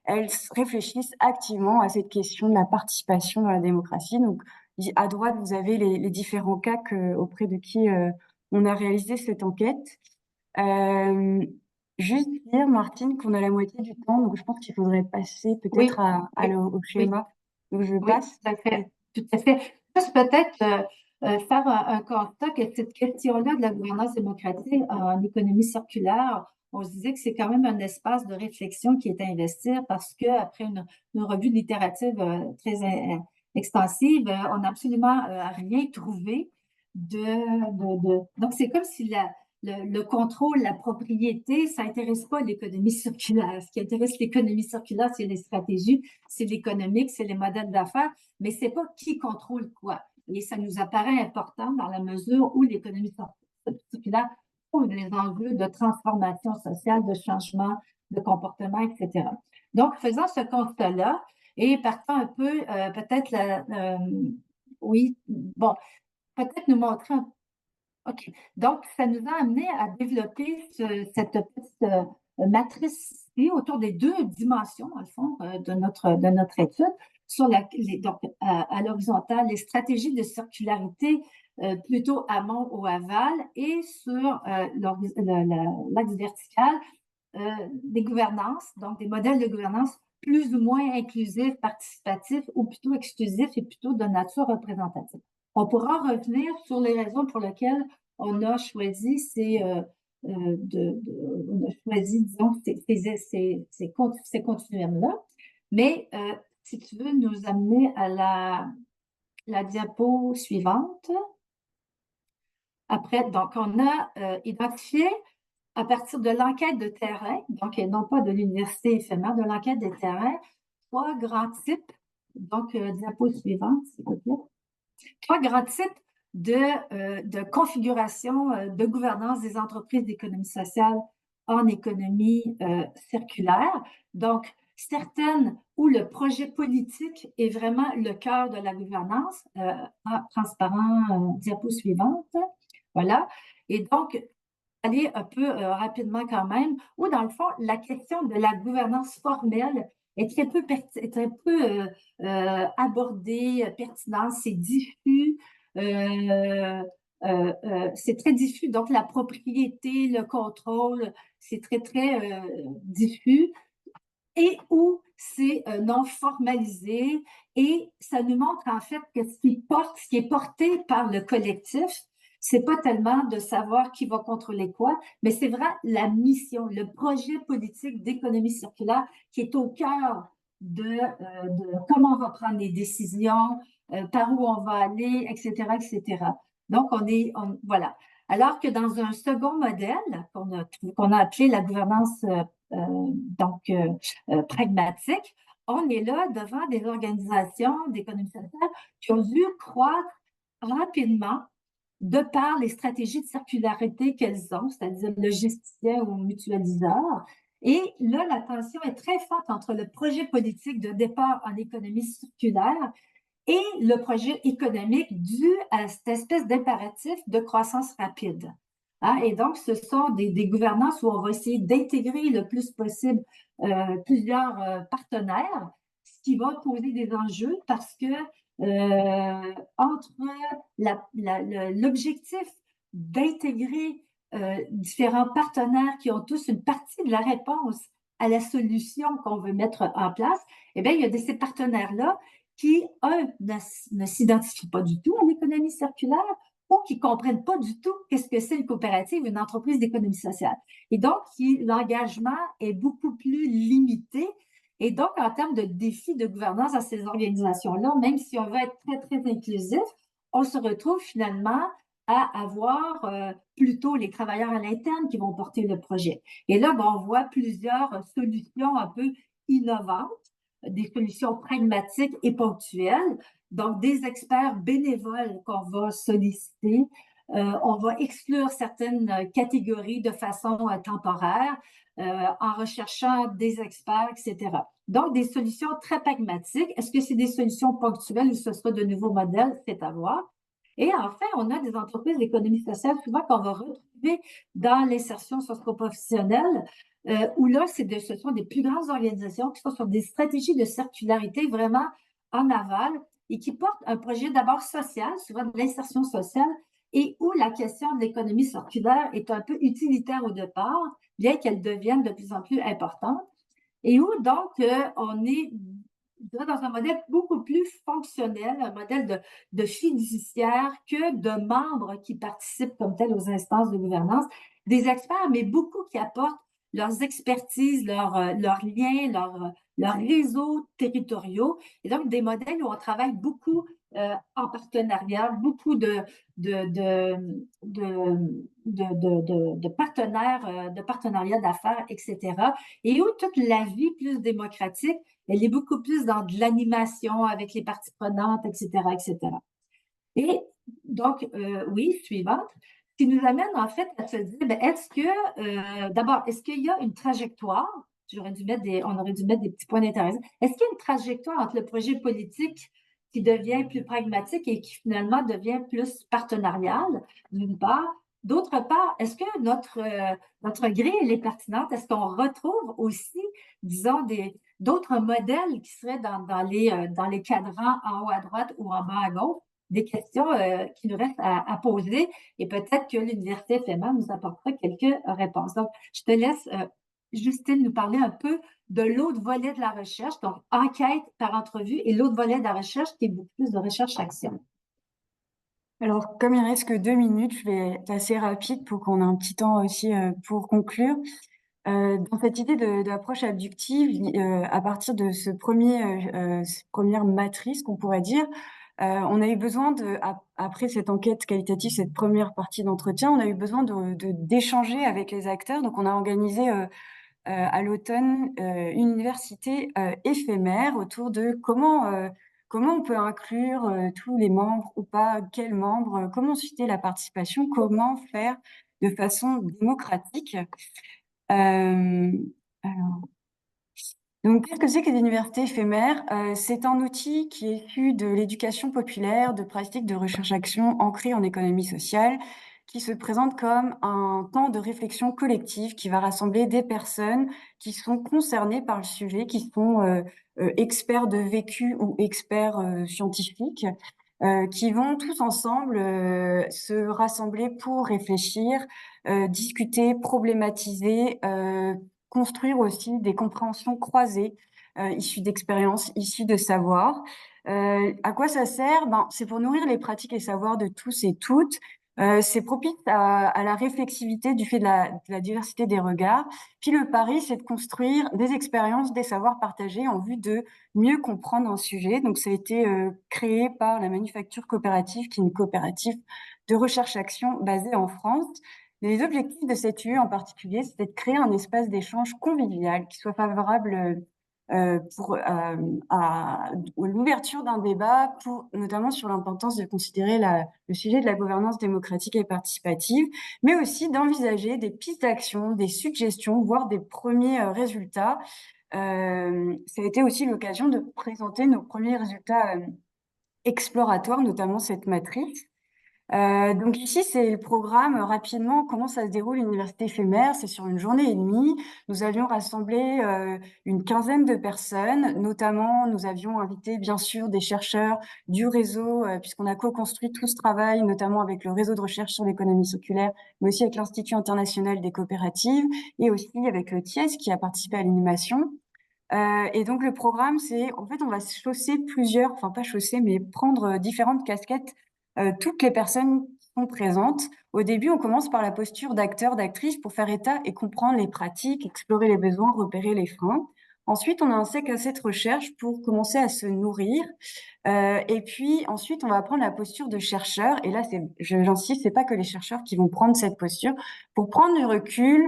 elles réfléchissent activement à cette question de la participation dans la démocratie. Donc, à droite, vous avez les différents cas auprès de qui on a réalisé cette enquête. Juste dire, Martine, qu'on a la moitié du temps, donc je pense qu'il faudrait passer Oui, peut-être oui, au oui, schéma. Donc je oui, passe. tout à fait, tout à fait. Juste peut-être faire un constat que cette question-là de la gouvernance démocratique en économie circulaire, on se disait que c'est quand même un espace de réflexion qui est à investir parce qu'après une revue littérative très extensive, on n'a absolument rien trouvé Donc, c'est comme si le contrôle, la propriété, ça n'intéresse pas l'économie circulaire. Ce qui intéresse l'économie circulaire, c'est les stratégies, c'est l'économique, c'est les modèles d'affaires, mais c'est pas qui contrôle quoi. Et ça nous apparaît important dans la mesure où l'économie circulaire trouve des enjeux de transformation sociale, de changement de comportement, etc. Donc, faisant ce constat-là et partant un peu, peut-être, oui, bon, peut-être nous montrer un OK. Donc, ça nous a amené à développer cette petite matrice ici autour des 2 dimensions, dans le fond, de notre étude, sur donc, à l'horizontale, les stratégies de circularité plutôt amont ou aval, et sur l'axe vertical, des gouvernances, donc des modèles de gouvernance plus ou moins inclusifs, participatifs, ou plutôt exclusifs et plutôt de nature représentative. On pourra revenir sur les raisons pour lesquelles on a choisi on a choisi, disons, ces continuums-là. Mais si tu veux nous amener à la diapo suivante. Après, donc, on a identifié à partir de l'enquête de terrain, donc non pas de l'université éphémère, de l'enquête de terrain, 3 grands types. Donc, diapo suivante, s'il vous plaît. 3 grands types de configuration de gouvernance des entreprises d'économie sociale en économie circulaire. Donc, certaines où le projet politique est vraiment le cœur de la gouvernance. Transparent, diapo suivante. Voilà. Et donc, aller un peu rapidement quand même, où dans le fond, la question de la gouvernance formelle est très peu abordée, pertinente, c'est diffus, c'est très diffus. Donc, la propriété, le contrôle, c'est très diffus, et où c'est non formalisé, et ça nous montre en fait que ce qui est porté par le collectif, c'est pas tellement de savoir qui va contrôler quoi, mais c'est vraiment la mission, le projet politique d'économie circulaire qui est au cœur de comment on va prendre les décisions, par où on va aller, etc., etc. Donc, voilà. Alors que dans un second modèle qu'on a appelé la gouvernance pragmatique, on est là devant des organisations d'économie sociale qui ont dû croître rapidement de par les stratégies de circularité qu'elles ont, c'est-à-dire logisticien ou mutualiseur. Et là, la tension est très forte entre le projet politique de départ en économie circulaire et le projet économique dû à cette espèce d'impératif de croissance rapide. Hein? Et donc, ce sont des gouvernances où on va essayer d'intégrer le plus possible plusieurs partenaires, ce qui va poser des enjeux parce que entre l'objectif d'intégrer différents partenaires qui ont tous une partie de la réponse à la solution qu'on veut mettre en place, eh bien, il y a ces partenaires-là qui, ne s'identifient pas du tout à l'économie circulaire ou qui ne comprennent pas du tout qu'est-ce que c'est une coopérative, une entreprise d'économie sociale. Et donc, l'engagement est beaucoup plus limité. Et donc, en termes de défis de gouvernance à ces organisations-là, même si on veut être très, très inclusif, on se retrouve finalement à avoir plutôt les travailleurs à l'interne qui vont porter le projet. Et là, on voit plusieurs solutions un peu innovantes, des solutions pragmatiques et ponctuelles. Donc, des experts bénévoles qu'on va solliciter. On va exclure certaines catégories de façon temporaire en recherchant des experts, etc. Donc, des solutions très pragmatiques. Est-ce que c'est des solutions ponctuelles ou ce sera de nouveaux modèles? C'est à voir. Et enfin, on a des entreprises d'économie sociale souvent qu'on va retrouver dans l'insertion socio-professionnelle, où là, ce sont des plus grandes organisations qui sont sur des stratégies de circularité vraiment en aval et qui portent un projet d'abord social, souvent de l'insertion sociale, et où la question de l'économie circulaire est un peu utilitaire au départ, bien qu'elle devienne de plus en plus importante, et où donc on est dans un modèle beaucoup plus fonctionnel, un modèle de fiduciaire que de membres qui participent comme tel aux instances de gouvernance, des experts, mais beaucoup qui apportent leurs expertises, leurs liens, leurs réseaux territoriaux, et donc des modèles où on travaille beaucoup en partenariat, beaucoup de partenaires, de partenariats d'affaires, etc. Et où toute la vie plus démocratique, elle est beaucoup plus dans de l'animation avec les parties prenantes, etc., etc. Et donc, oui, suivante, ce qui nous amène en fait à se dire, est-ce que, d'abord, est-ce qu'il y a une trajectoire? On aurait dû mettre des petits points d'intérêt. Est-ce qu'il y a une trajectoire entre le projet politique qui devient plus pragmatique et qui finalement devient plus partenarial, d'une part? D'autre part, est-ce que notre grille, elle est pertinente? Est-ce qu'on retrouve aussi, disons, d'autres modèles qui seraient dans les cadrans en haut à droite ou en bas à gauche? Des questions qui nous restent à poser et peut-être que l'Université FMA nous apportera quelques réponses. Donc, je te laisse, Justine, nous parler un peu de l'autre volet de la recherche, donc enquête par entrevue, et l'autre volet de la recherche qui est beaucoup plus de recherche-action. Alors, comme il reste que 2 minutes, je vais être assez rapide pour qu'on ait un petit temps aussi pour conclure. Dans cette idée d'approche abductive, à partir de cette première matrice qu'on pourrait dire, on a eu besoin après cette enquête qualitative, cette première partie d'entretien, on a eu besoin d'échanger avec les acteurs. Donc, on a organisé à l'automne une université éphémère autour de comment on peut inclure tous les membres ou pas, quels membres, comment susciter la participation, comment faire de façon démocratique. Alors, donc, qu'est-ce que c'est que les universités éphémères? C'est un outil qui est issu de l'éducation populaire, de pratiques de recherche-action ancrées en économie sociale, qui se présente comme un temps de réflexion collective qui va rassembler des personnes qui sont concernées par le sujet, qui sont experts de vécu ou experts scientifiques, qui vont tous ensemble se rassembler pour réfléchir, discuter, problématiser, construire aussi des compréhensions croisées, issues d'expériences, issues de savoirs. À quoi ça sert? C'est pour nourrir les pratiques et savoirs de tous et toutes, C'est propice à la réflexivité du fait de la diversité des regards. Puis le pari, c'est de construire des expériences, des savoirs partagés en vue de mieux comprendre un sujet. Donc ça a été créé par la Manufacture Coopérative, qui est une coopérative de recherche-action basée en France. Les objectifs de cette UE en particulier, c'était de créer un espace d'échange convivial qui soit favorable à l'ouverture d'un débat, notamment sur l'importance de considérer le sujet de la gouvernance démocratique et participative, mais aussi d'envisager des pistes d'action, des suggestions, voire des premiers résultats. Ça a été aussi l'occasion de présenter nos premiers résultats exploratoires, notamment cette matrice. Donc ici, c'est le programme rapidement, comment ça se déroule l'université éphémère. C'est sur une journée et demie. Nous avions rassemblé une quinzaine de personnes, notamment nous avions invité bien sûr des chercheurs du réseau, puisqu'on a co-construit tout ce travail, notamment avec le réseau de recherche sur l'économie circulaire, mais aussi avec l'Institut international des coopératives et aussi avec le TIES qui a participé à l'animation. Et donc le programme, c'est en fait on va chausser plusieurs, enfin pas chausser, mais prendre différentes casquettes, toutes les personnes qui sont présentes. Au début, on commence par la posture d'acteur, d'actrice pour faire état et comprendre les pratiques, explorer les besoins, repérer les freins. Ensuite, on a un sec à cette recherche pour commencer à se nourrir. Et puis ensuite, on va prendre la posture de chercheur. Et là, j'insiste, c'est pas que les chercheurs qui vont prendre cette posture pour prendre du recul,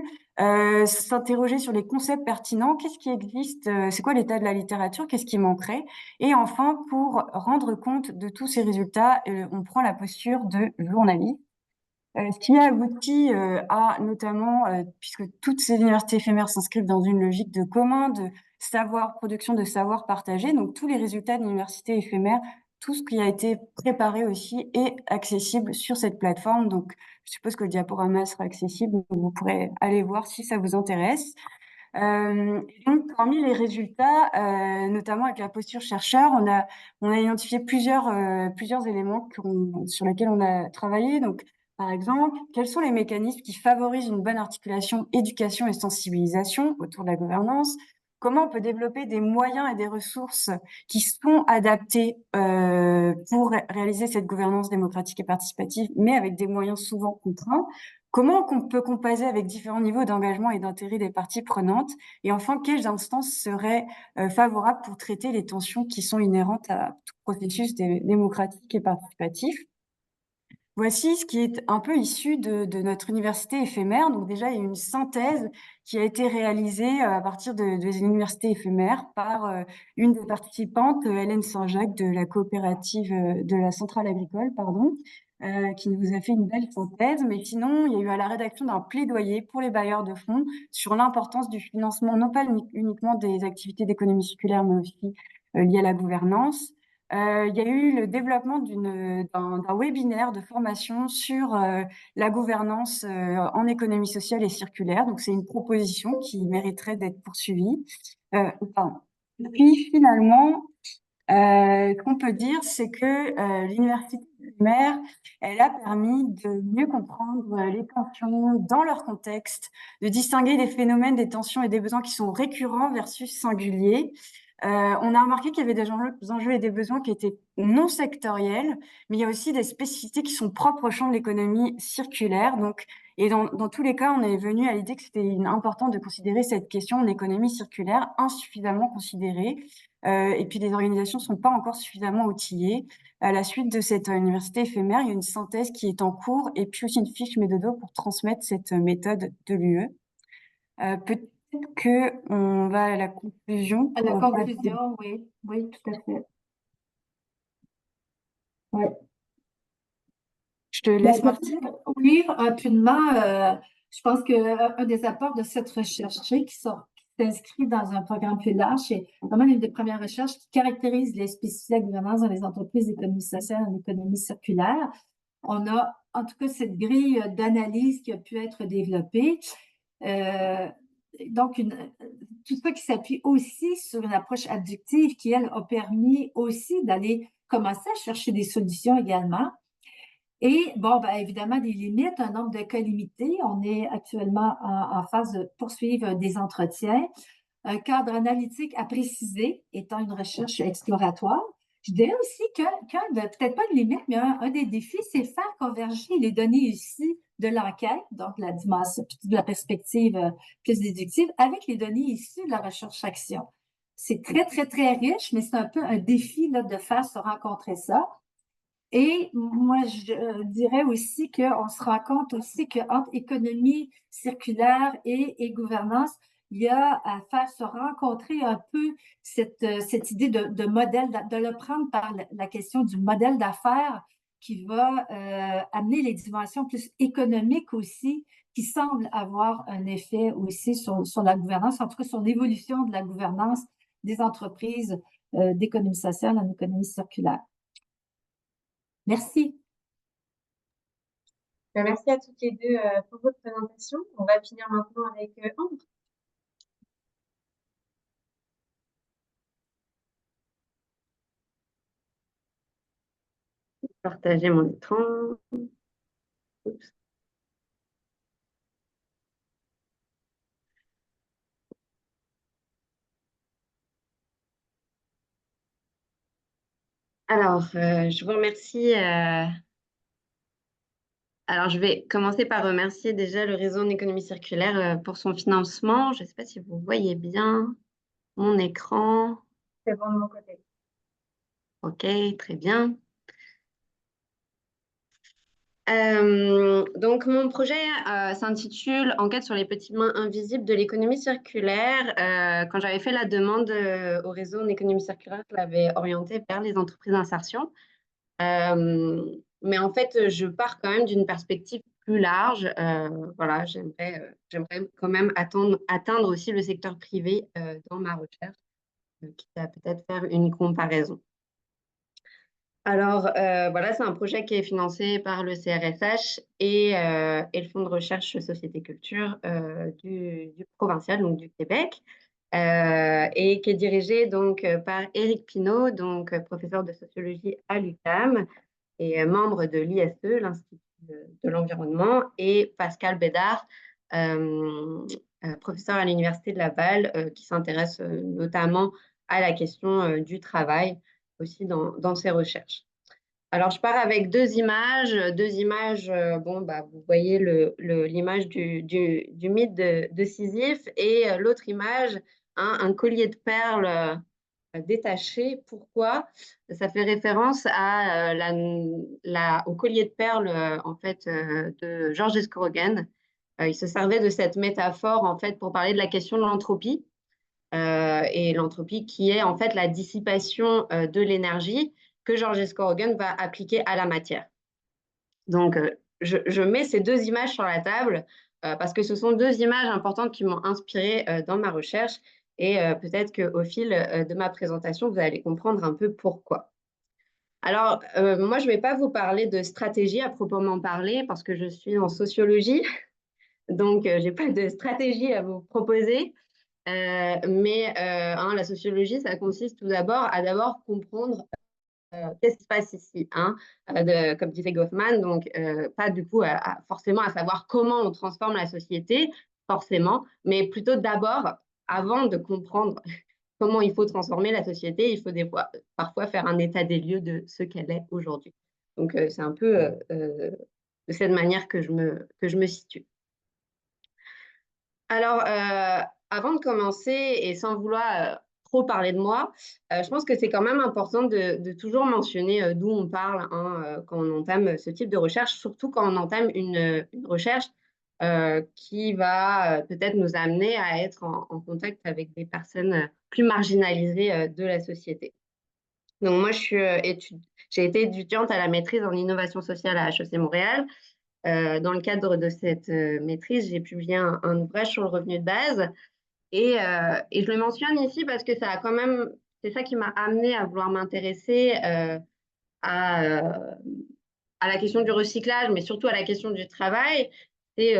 s'interroger sur les concepts pertinents, qu'est-ce qui existe, c'est quoi l'état de la littérature, qu'est-ce qui manquerait. Et enfin, pour rendre compte de tous ces résultats, on prend la posture de journaliste. Ce qui a abouti à notamment, puisque toutes ces universités éphémères s'inscrivent dans une logique de commun, de savoir, production de savoir partagé. Donc tous les résultats de l'université éphémère, tout ce qui a été préparé aussi est accessible sur cette plateforme. Donc je suppose que le diaporama sera accessible, donc vous pourrez aller voir si ça vous intéresse. Donc parmi les résultats, notamment avec la posture chercheur, on a identifié plusieurs éléments sur lesquels on a travaillé. Donc par exemple, quels sont les mécanismes qui favorisent une bonne articulation éducation et sensibilisation autour de la gouvernance? Comment on peut développer des moyens et des ressources qui sont adaptés pour réaliser cette gouvernance démocratique et participative, mais avec des moyens souvent contraints? Comment on peut composer avec différents niveaux d'engagement et d'intérêt des parties prenantes? Et enfin, quelles instances seraient favorables pour traiter les tensions qui sont inhérentes à tout processus démocratique et participatif? Voici ce qui est un peu issu de notre université éphémère. Donc déjà, il y a une synthèse qui a été réalisée à partir des universités éphémères par une des participantes, Hélène Saint-Jacques de la coopérative de la centrale agricole, pardon, qui nous a fait une belle synthèse. Mais sinon, il y a eu à la rédaction d'un plaidoyer pour les bailleurs de fonds sur l'importance du financement, non pas uniquement des activités d'économie circulaire, mais aussi liées à la gouvernance. Il y a eu le développement d'un webinaire de formation sur la gouvernance en économie sociale et circulaire. Donc, c'est une proposition qui mériterait d'être poursuivie. Pardon. Puis, finalement, ce qu'on peut dire, c'est que l'université primaire, elle a permis de mieux comprendre les tensions dans leur contexte, de distinguer des phénomènes, des tensions et des besoins qui sont récurrents versus singuliers. On a remarqué qu'il y avait des enjeux et des besoins qui étaient non sectoriels, mais il y a aussi des spécificités qui sont propres au champ de l'économie circulaire. Donc, et dans tous les cas, on est venu à l'idée que c'était important de considérer cette question en économie circulaire insuffisamment considérée. Et puis, les organisations ne sont pas encore suffisamment outillées. À la suite de cette université éphémère, il y a une synthèse qui est en cours et puis aussi une fiche méthode pour transmettre cette méthode de l'UE. Peut-être qu'on va à la conclusion. À la conclusion, oui, oui, tout à fait. Oui. Je te laisse partir. Oui, rapidement, je pense qu'un des apports de cette recherche qui s'inscrit dans un programme plus large, c'est vraiment une des premières recherches qui caractérise les spécificités de la gouvernance dans les entreprises d'économie sociale en économie circulaire. On a en tout cas cette grille d'analyse qui a pu être développée. Donc, tout ça qui s'appuie aussi sur une approche abductive qui, elle, a permis aussi d'aller commencer à chercher des solutions également. Et bon, ben, évidemment, des limites, un nombre de cas limité. On est actuellement en phase de poursuivre des entretiens. Un cadre analytique à préciser, étant une recherche exploratoire. Je dirais aussi peut-être pas une limite, mais un des défis, c'est faire converger les données ici de l'enquête, donc la dimension, de la perspective plus déductive, avec les données issues de la recherche-action. C'est très, très, très riche, mais c'est un peu un défi là, de faire se rencontrer ça. Et moi, je dirais aussi qu'on se rend compte aussi qu'entre économie circulaire et gouvernance, il y a à faire se rencontrer un peu cette idée de modèle, de le prendre par la question du modèle d'affaires qui va amener les dimensions plus économiques aussi, qui semblent avoir un effet aussi sur la gouvernance, en tout cas sur l'évolution de la gouvernance des entreprises d'économie sociale en économie circulaire. Merci. Merci à toutes les deux pour votre présentation. On va finir maintenant avec Ambre. Partager mon écran. Oups. Alors, je vous remercie. Alors, je vais commencer par remercier déjà le réseau en économie circulaire pour son financement. Je ne sais pas si vous voyez bien mon écran. C'est bon de mon côté. OK, très bien. Donc, mon projet s'intitule Enquête sur les petites mains invisibles de l'économie circulaire. Quand j'avais fait la demande au réseau en économie circulaire, je l'avais orienté vers les entreprises d'insertion. Mais en fait, je pars quand même d'une perspective plus large. Voilà, j'aimerais quand même atteindre aussi le secteur privé dans ma recherche, qui va peut-être faire une comparaison. Alors, voilà, c'est un projet qui est financé par le CRSH et le Fonds de recherche Société Culture du provincial, donc du Québec, et qui est dirigé donc par Éric Pinault, donc professeur de sociologie à l'UQAM et membre de l'ISE, l'Institut de l'environnement, et Pascal Bédard, professeur à l'Université de Laval, qui s'intéresse notamment à la question du travail aussi dans ses recherches. Alors, je pars avec deux images. Bon, bah, vous voyez l'image du mythe de Sisyphe et l'autre image, hein, un collier de perles détaché. Pourquoi? Ça fait référence à au collier de perles en fait, de Georges Scorogen. Il se servait de cette métaphore en fait, pour parler de la question de l'entropie. Et l'entropie qui est en fait la dissipation de l'énergie que Georges Scorogen va appliquer à la matière. Donc, je mets ces deux images sur la table parce que ce sont deux images importantes qui m'ont inspirée dans ma recherche et peut-être qu'au fil de ma présentation, vous allez comprendre un peu pourquoi. Alors, moi, je ne vais pas vous parler de stratégie à proprement parler parce que je suis en sociologie, donc je n'ai pas de stratégie à vous proposer. Mais la sociologie, ça consiste tout d'abord à comprendre qu'est-ce qui se passe ici, hein, comme disait Goffman, donc pas du coup forcément à savoir comment on transforme la société, forcément, mais plutôt d'abord, avant de comprendre comment il faut transformer la société, il faut parfois faire un état des lieux de ce qu'elle est aujourd'hui. Donc c'est un peu de cette manière que je me situe. Alors, avant de commencer, et sans vouloir trop parler de moi, je pense que c'est quand même important de toujours mentionner d'où on parle, hein, quand on entame ce type de recherche, surtout quand on entame une recherche qui va peut-être nous amener à être en contact avec des personnes plus marginalisées de la société. Donc moi, j'ai été étudiante à la maîtrise en innovation sociale à HEC Montréal. Dans le cadre de cette maîtrise, j'ai publié un ouvrage sur le revenu de base et je le mentionne ici parce que c'est ça qui m'a amenée à vouloir m'intéresser à la question du recyclage, mais surtout à la question du travail. C'est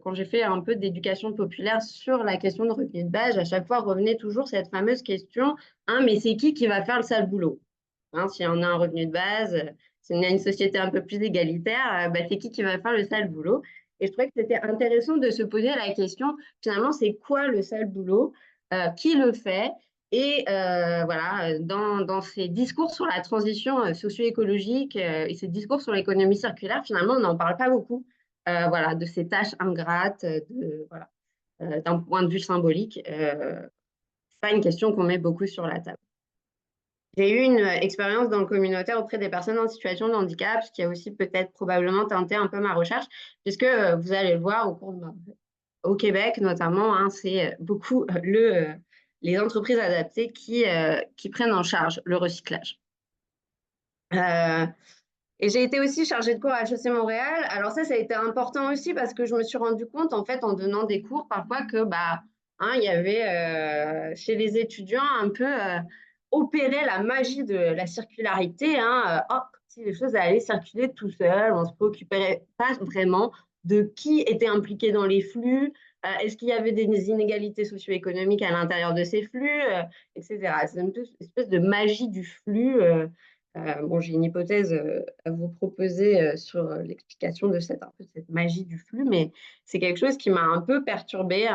quand j'ai fait un peu d'éducation populaire sur la question de revenu de base, à chaque fois revenait toujours cette fameuse question, hein, mais c'est qui va faire le sale boulot? Hein, si on a un revenu de base, si on a une société un peu plus égalitaire, c'est qui va faire le sale boulot? Et je trouvais que c'était intéressant de se poser la question, finalement, c'est quoi le sale boulot? Qui le fait? Et voilà, dans ces discours sur la transition socio-écologique et ces discours sur l'économie circulaire, finalement, on n'en parle pas beaucoup. Voilà, de ces tâches ingrates, voilà, d'un point de vue symbolique. C'est pas une question qu'on met beaucoup sur la table. J'ai eu une expérience dans le communautaire auprès des personnes en situation de handicap, ce qui a aussi peut-être probablement teinté un peu ma recherche, puisque vous allez le voir au Québec notamment, hein, c'est beaucoup les entreprises adaptées qui prennent en charge le recyclage. Et j'ai été aussi chargée de cours à HEC Montréal. Alors ça a été important aussi parce que je me suis rendu compte, en fait, en donnant des cours, parfois que il y avait chez les étudiants un peu opéré la magie de la circularité. Si les choses allaient circuler tout seul, on ne se préoccupait pas vraiment de qui était impliqué dans les flux, est-ce qu'il y avait des inégalités socio-économiques à l'intérieur de ces flux, etc. C'est une espèce de magie du flux. Bon, j'ai une hypothèse à vous proposer sur l'explication de cette magie du flux, mais c'est quelque chose qui m'a un peu perturbée,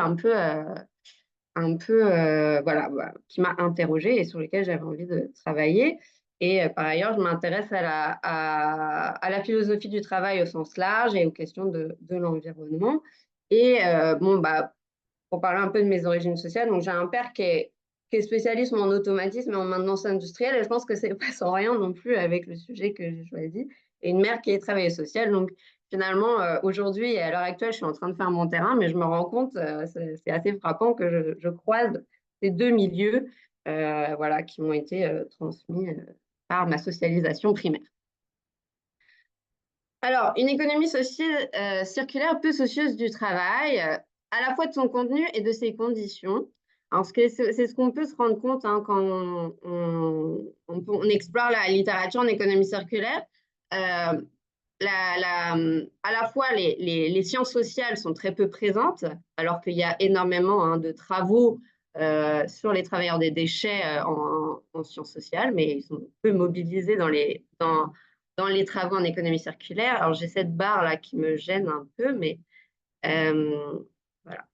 voilà, qui m'a interrogée et sur lequel j'avais envie de travailler. Et par ailleurs, je m'intéresse à la philosophie du travail au sens large et aux questions de l'environnement. Et pour parler un peu de mes origines sociales, donc j'ai un père qui est spécialiste en automatisme et en maintenance industrielle, et je pense que c'est pas sans rien non plus avec le sujet que j'ai choisi, et une mère qui est travailleuse sociale. Donc finalement, aujourd'hui et à l'heure actuelle, je suis en train de faire mon terrain, mais je me rends compte, c'est assez frappant que je croise ces deux milieux voilà, qui m'ont été transmis par ma socialisation primaire. Alors, une économie circulaire peu soucieuse du travail, à la fois de son contenu et de ses conditions. Alors, c'est ce qu'on peut se rendre compte quand on explore la littérature en économie circulaire. À la fois, les sciences sociales sont très peu présentes, alors qu'il y a énormément de travaux sur les travailleurs des déchets en sciences sociales, mais ils sont peu mobilisés dans les travaux en économie circulaire. Alors, j'ai cette barre là qui me gêne un peu, mais voilà.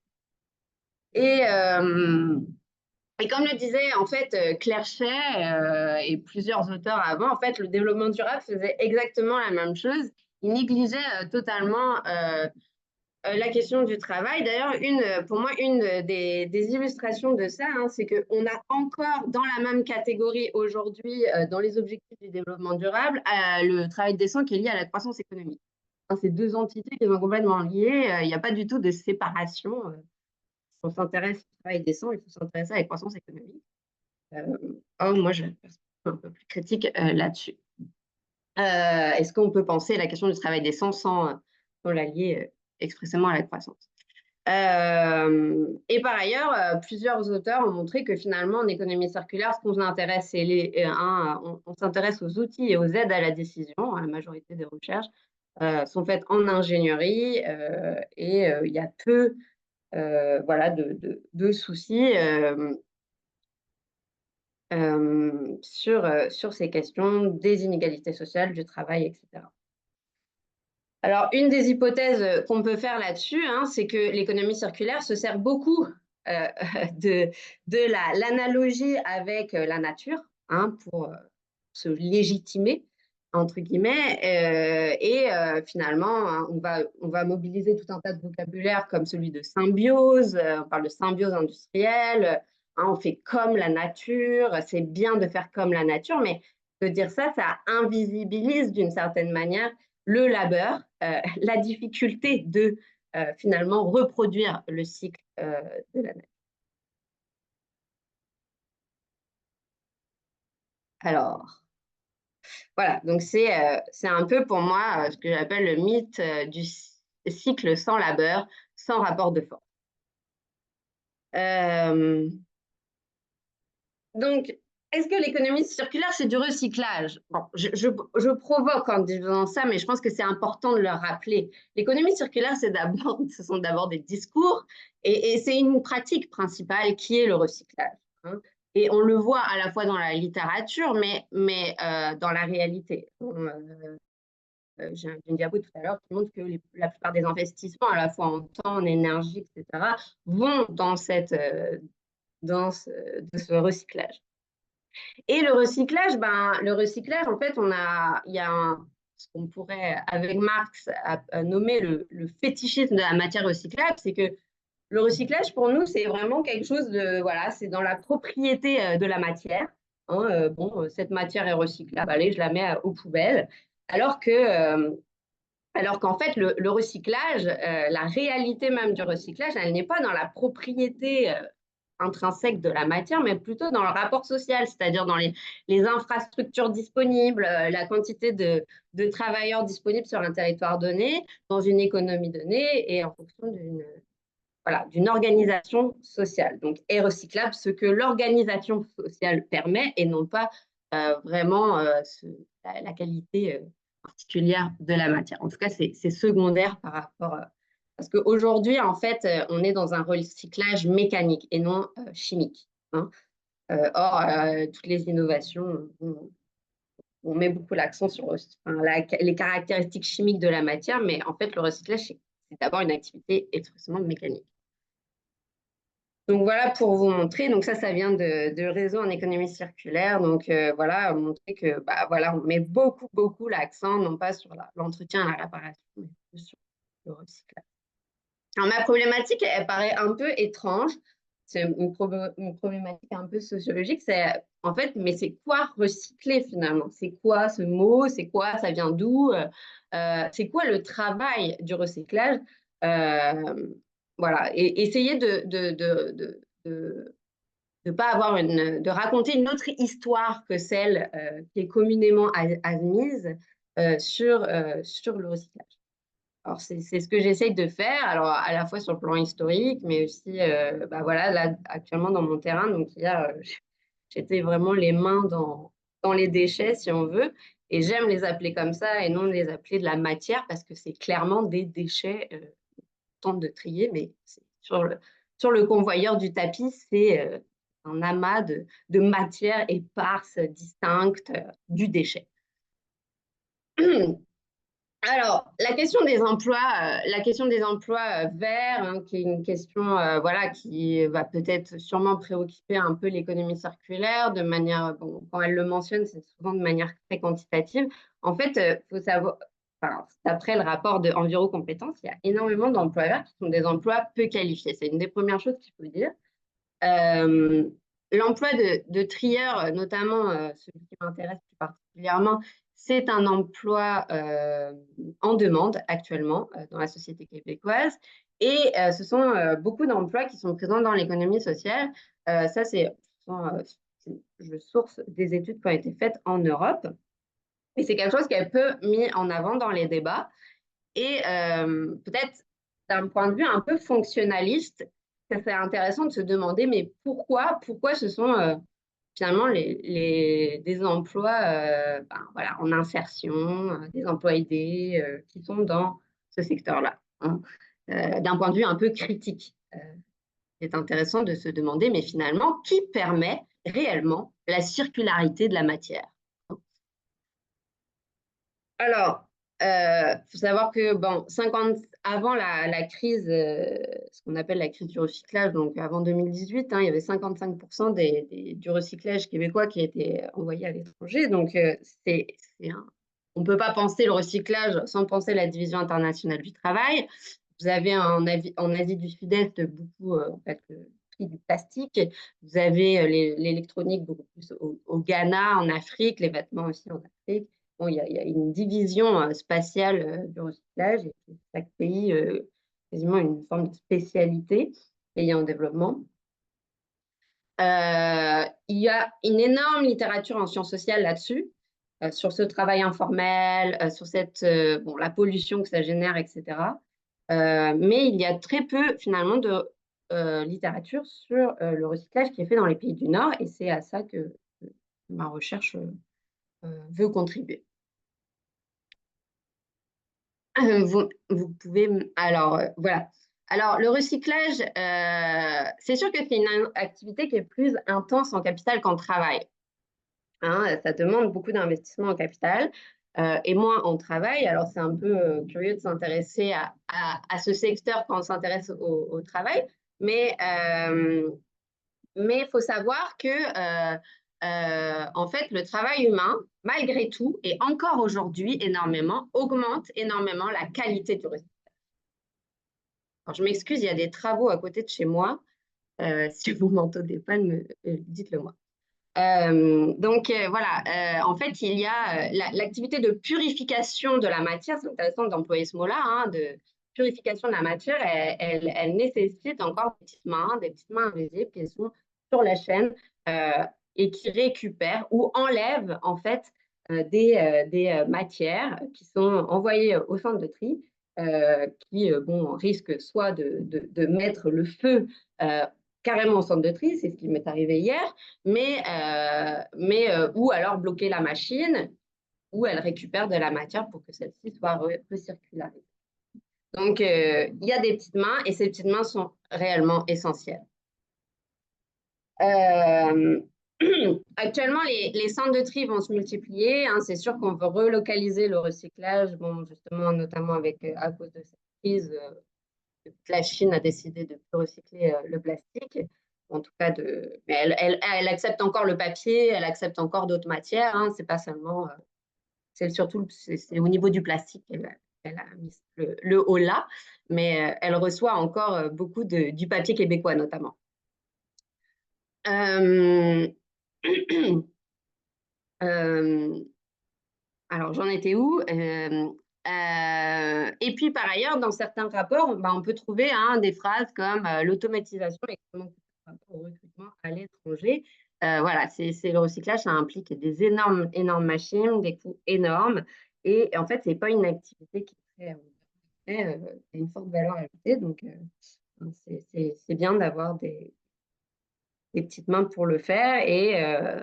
Et comme le disait en fait Claire Shea et plusieurs auteurs avant, en fait, le développement durable faisait exactement la même chose. Il négligeait totalement la question du travail. D'ailleurs, pour moi, une des illustrations de ça, c'est qu'on a encore dans la même catégorie aujourd'hui, dans les objectifs du développement durable, le travail décent qui est lié à la croissance économique. C'est deux entités qui sont complètement liées. Il n'y a pas du tout de séparation. Si on s'intéresse au travail décent, il faut s'intéresser à la croissance économique. Moi, je suis un peu plus critique là-dessus. Est-ce qu'on peut penser la question du travail décent sans la lier expressément à la croissance? Et par ailleurs, plusieurs auteurs ont montré que finalement, en économie circulaire, ce qu'on s'intéresse, on s'intéresse aux outils et aux aides à la décision. La majorité des recherches sont faites en ingénierie et il y a peu voilà, de soucis sur ces questions des inégalités sociales, du travail, etc. Alors, une des hypothèses qu'on peut faire là-dessus, c'est que l'économie circulaire se sert beaucoup de l'analogie avec la nature pour se légitimer, entre guillemets, et finalement, on va mobiliser tout un tas de vocabulaire comme celui de symbiose, on parle de symbiose industrielle, on fait comme la nature, c'est bien de faire comme la nature, mais de dire ça invisibilise d'une certaine manière le labeur, la difficulté de finalement reproduire le cycle de la nature. Alors, voilà, donc c'est un peu pour moi ce que j'appelle le mythe du cycle sans labeur, sans rapport de force. Donc, est-ce que l'économie circulaire, c'est du recyclage? Bon, je provoque en disant ça, mais je pense que c'est important de le rappeler. L'économie circulaire, ce sont d'abord des discours et c'est une pratique principale qui est le recyclage. Et on le voit à la fois dans la littérature, mais dans la réalité. J'ai une diapo tout à l'heure qui montre que la plupart des investissements, à la fois en temps, en énergie, etc., vont dans cette de ce recyclage. Et le recyclage, en fait, il y a ce qu'on pourrait, avec Marx, nommer le fétichisme de la matière recyclable, c'est que le recyclage, pour nous, c'est vraiment quelque chose de, voilà, c'est dans la propriété de la matière. Hein, cette matière est recyclable, allez, je la mets aux poubelles. Alors qu'en fait, le recyclage, la réalité même du recyclage, elle n'est pas dans la propriété intrinsèque de la matière, mais plutôt dans le rapport social, c'est-à-dire dans les infrastructures disponibles, la quantité de travailleurs disponibles sur un territoire donné, dans une économie donnée et en fonction d'une organisation sociale. Donc, est recyclable ce que l'organisation sociale permet et non pas vraiment la qualité particulière de la matière. En tout cas, c'est secondaire par rapport parce qu'aujourd'hui, en fait, on est dans un recyclage mécanique et non chimique. Hein. Or, toutes les innovations, on met beaucoup l'accent sur les caractéristiques chimiques de la matière, mais en fait, le recyclage, c'est d'abord une activité expressément mécanique. Donc voilà pour vous montrer. Donc ça vient de réseau en économie circulaire. Donc voilà, montrer que voilà, on met beaucoup l'accent, non pas sur l'entretien et la réparation, mais sur le recyclage. Alors ma problématique, elle paraît un peu étrange. C'est une problématique un peu sociologique. C'est en fait, mais c'est quoi recycler finalement? C'est quoi ce mot? C'est quoi? Ça vient d'où? C'est quoi le travail du recyclage? Voilà, et essayer de pas avoir de raconter une autre histoire que celle qui est communément admise sur le recyclage. Alors, c'est ce que j'essaye de faire, alors à la fois sur le plan historique, mais aussi, voilà, là, actuellement dans mon terrain, donc j'étais vraiment les mains dans les déchets, si on veut, et j'aime les appeler comme ça et non les appeler de la matière, parce que c'est clairement des déchets tente de trier, mais sur le convoyeur du tapis, c'est un amas de matière éparse, distincte du déchet. Alors, la question des emplois verts, hein, qui est une question voilà, qui va peut-être sûrement préoccuper un peu l'économie circulaire de manière, quand elle le mentionne, c'est souvent de manière très quantitative. En fait, il faut savoir, d'après le rapport de Envirocompétences, il y a énormément d'emplois verts qui sont des emplois peu qualifiés. C'est une des premières choses qu'il faut dire. L'emploi de trieur, notamment celui qui m'intéresse plus particulièrement, c'est un emploi en demande actuellement dans la société québécoise. Et ce sont beaucoup d'emplois qui sont présents dans l'économie sociale. Ça, je source des études qui ont été faites en Europe. Et c'est quelque chose qui est un peu mis en avant dans les débats. Et peut-être d'un point de vue un peu fonctionnaliste, ça serait intéressant de se demander, mais pourquoi ce sont finalement des emplois voilà, en insertion, des emplois aidés qui sont dans ce secteur-là, hein, d'un point de vue un peu critique. C'est intéressant de se demander, mais finalement, qui permet réellement la circularité de la matière? Alors, faut savoir que, avant la crise, ce qu'on appelle la crise du recyclage, donc avant 2018, hein, il y avait 55% du recyclage québécois qui était envoyé à l'étranger. Donc, on ne peut pas penser le recyclage sans penser la division internationale du travail. Vous avez en Asie du Sud-Est beaucoup, en fait, le prix du plastique. Vous avez l'électronique beaucoup plus au Ghana, en Afrique, les vêtements aussi en Afrique. Bon, il y a une division spatiale du recyclage et chaque pays quasiment une forme de spécialité, pays en développement. Il y a une énorme littérature en sciences sociales là-dessus, sur ce travail informel, sur la pollution que ça génère, etc. Mais il y a très peu finalement de littérature sur le recyclage qui est fait dans les pays du Nord, et c'est à ça que ma recherche veut contribuer. Vous pouvez. Alors, voilà. Alors, le recyclage, c'est sûr que c'est une activité qui est plus intense en capital qu'en travail. Hein, ça demande beaucoup d'investissement en capital et moins en travail. Alors, c'est un peu curieux de s'intéresser à ce secteur quand on s'intéresse au travail. Mais Mais il faut savoir que, en fait, le travail humain, malgré tout, et encore aujourd'hui énormément, augmente énormément la qualité du recyclage. Alors, je m'excuse, il y a des travaux à côté de chez moi. Si vous m'entendez pas, dites-le moi. Voilà, en fait, il y a l'activité de purification de la matière, c'est intéressant d'employer ce mot-là, hein, de purification de la matière, elle nécessite encore des petites mains invisibles qui sont sur la chaîne et qui récupèrent ou enlèvent en fait des matières qui sont envoyées au centre de tri, qui risquent soit de mettre le feu carrément au centre de tri, c'est ce qui m'est arrivé hier, ou alors bloquer la machine, ou elle récupère de la matière pour que celle-ci soit recircularisée. Donc, il y a des petites mains et ces petites mains sont réellement essentielles. Actuellement, les centres de tri vont se multiplier, hein. C'est sûr qu'on veut relocaliser le recyclage, justement, notamment à cause de cette crise. La Chine a décidé de plus recycler le plastique. En tout cas, mais elle accepte encore le papier, elle accepte encore d'autres matières, hein. C'est pas seulement, c'est au niveau du plastique qu'elle a mis le haut là, mais elle reçoit encore beaucoup du papier québécois notamment. Alors, j'en étais où? Et puis, par ailleurs, dans certains rapports, on peut trouver des phrases comme l'automatisation est extrêmement au recrutement à l'étranger. Voilà, le recyclage, ça implique des énormes machines, des coûts énormes. Et en fait, ce n'est pas une activité qui a une forte valeur ajoutée. Donc, c'est bien d'avoir des petites mains pour le faire. Et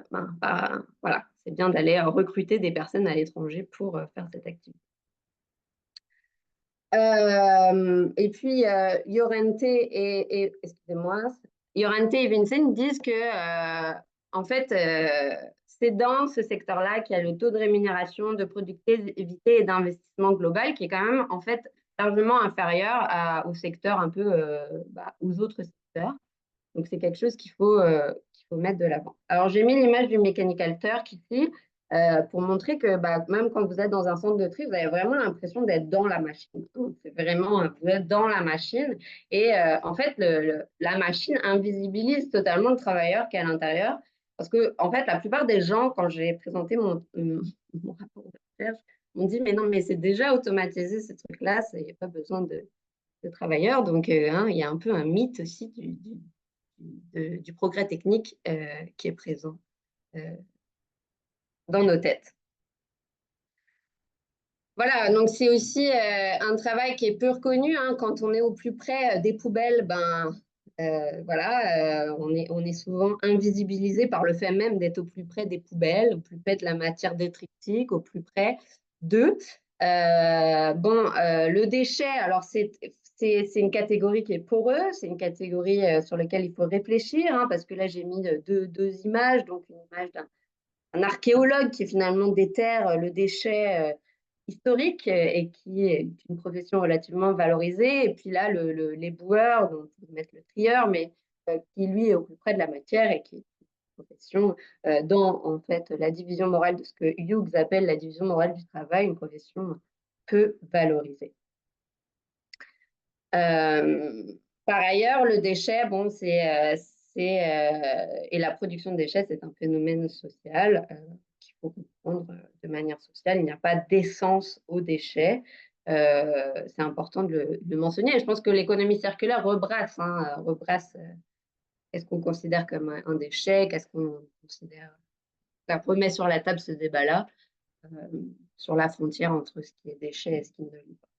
voilà, c'est bien d'aller recruter des personnes à l'étranger pour faire cette activité. Et puis, Llorente et Vincent disent que, en fait, c'est dans ce secteur-là qu'il y a le taux de rémunération, de productivité et d'investissement global qui est quand même, en fait, largement inférieur au secteur un peu, aux autres secteurs. Donc, c'est quelque chose qu'il faut mettre de l'avant. Alors, j'ai mis l'image du Mechanical Turk ici pour montrer que même quand vous êtes dans un centre de tri, vous avez vraiment l'impression d'être dans la machine. C'est vraiment, vous êtes dans la machine. Et en fait, la machine invisibilise totalement le travailleur qui est à l'intérieur. Parce que, en fait, la plupart des gens, quand j'ai présenté mon rapport de recherche, m'ont dit, mais non, mais c'est déjà automatisé ces trucs-là, il n'y a pas besoin de travailleurs. Donc, il y a un peu un mythe aussi du progrès technique qui est présent dans nos têtes. Voilà, donc c'est aussi un travail qui est peu reconnu, hein. Quand on est au plus près des poubelles, on est souvent invisibilisé par le fait même d'être au plus près des poubelles, au plus près de la matière détritique, au plus près d'eux. Le déchet, alors c'est une catégorie qui est poreuse, c'est une catégorie sur laquelle il faut réfléchir, hein, parce que là j'ai mis deux images, donc une image d'un archéologue qui finalement déterre le déchet historique et qui est une profession relativement valorisée, et puis là l'éboueur, donc on peut mettre le trieur, mais qui lui est au plus près de la matière et qui est une profession dans en fait la division morale de ce que Hughes appelle la division morale du travail, une profession peu valorisée. Par ailleurs, le déchet, et la production de déchets, c'est un phénomène social qu'il faut comprendre de manière sociale. Il n'y a pas d'essence aux déchets. C'est important de le mentionner. Et je pense que l'économie circulaire rebrasse qu'est-ce qu'on considère comme un déchet, qu'est-ce qu'on considère. Ça remet sur la table ce débat-là, sur la frontière entre ce qui est déchet et ce qui ne l'est pas.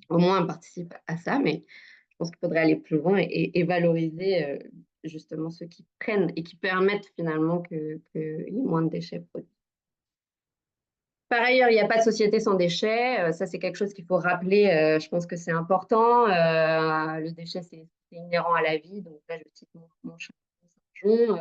Au moins, on participe à ça, mais je pense qu'il faudrait aller plus loin et valoriser justement ceux qui prennent et qui permettent finalement qu'il y ait moins de déchets produits. Par ailleurs, il n'y a pas de société sans déchets. Ça, c'est quelque chose qu'il faut rappeler. Je pense que c'est important. Le déchet, c'est inhérent à la vie. Donc là, je cite mon champignon,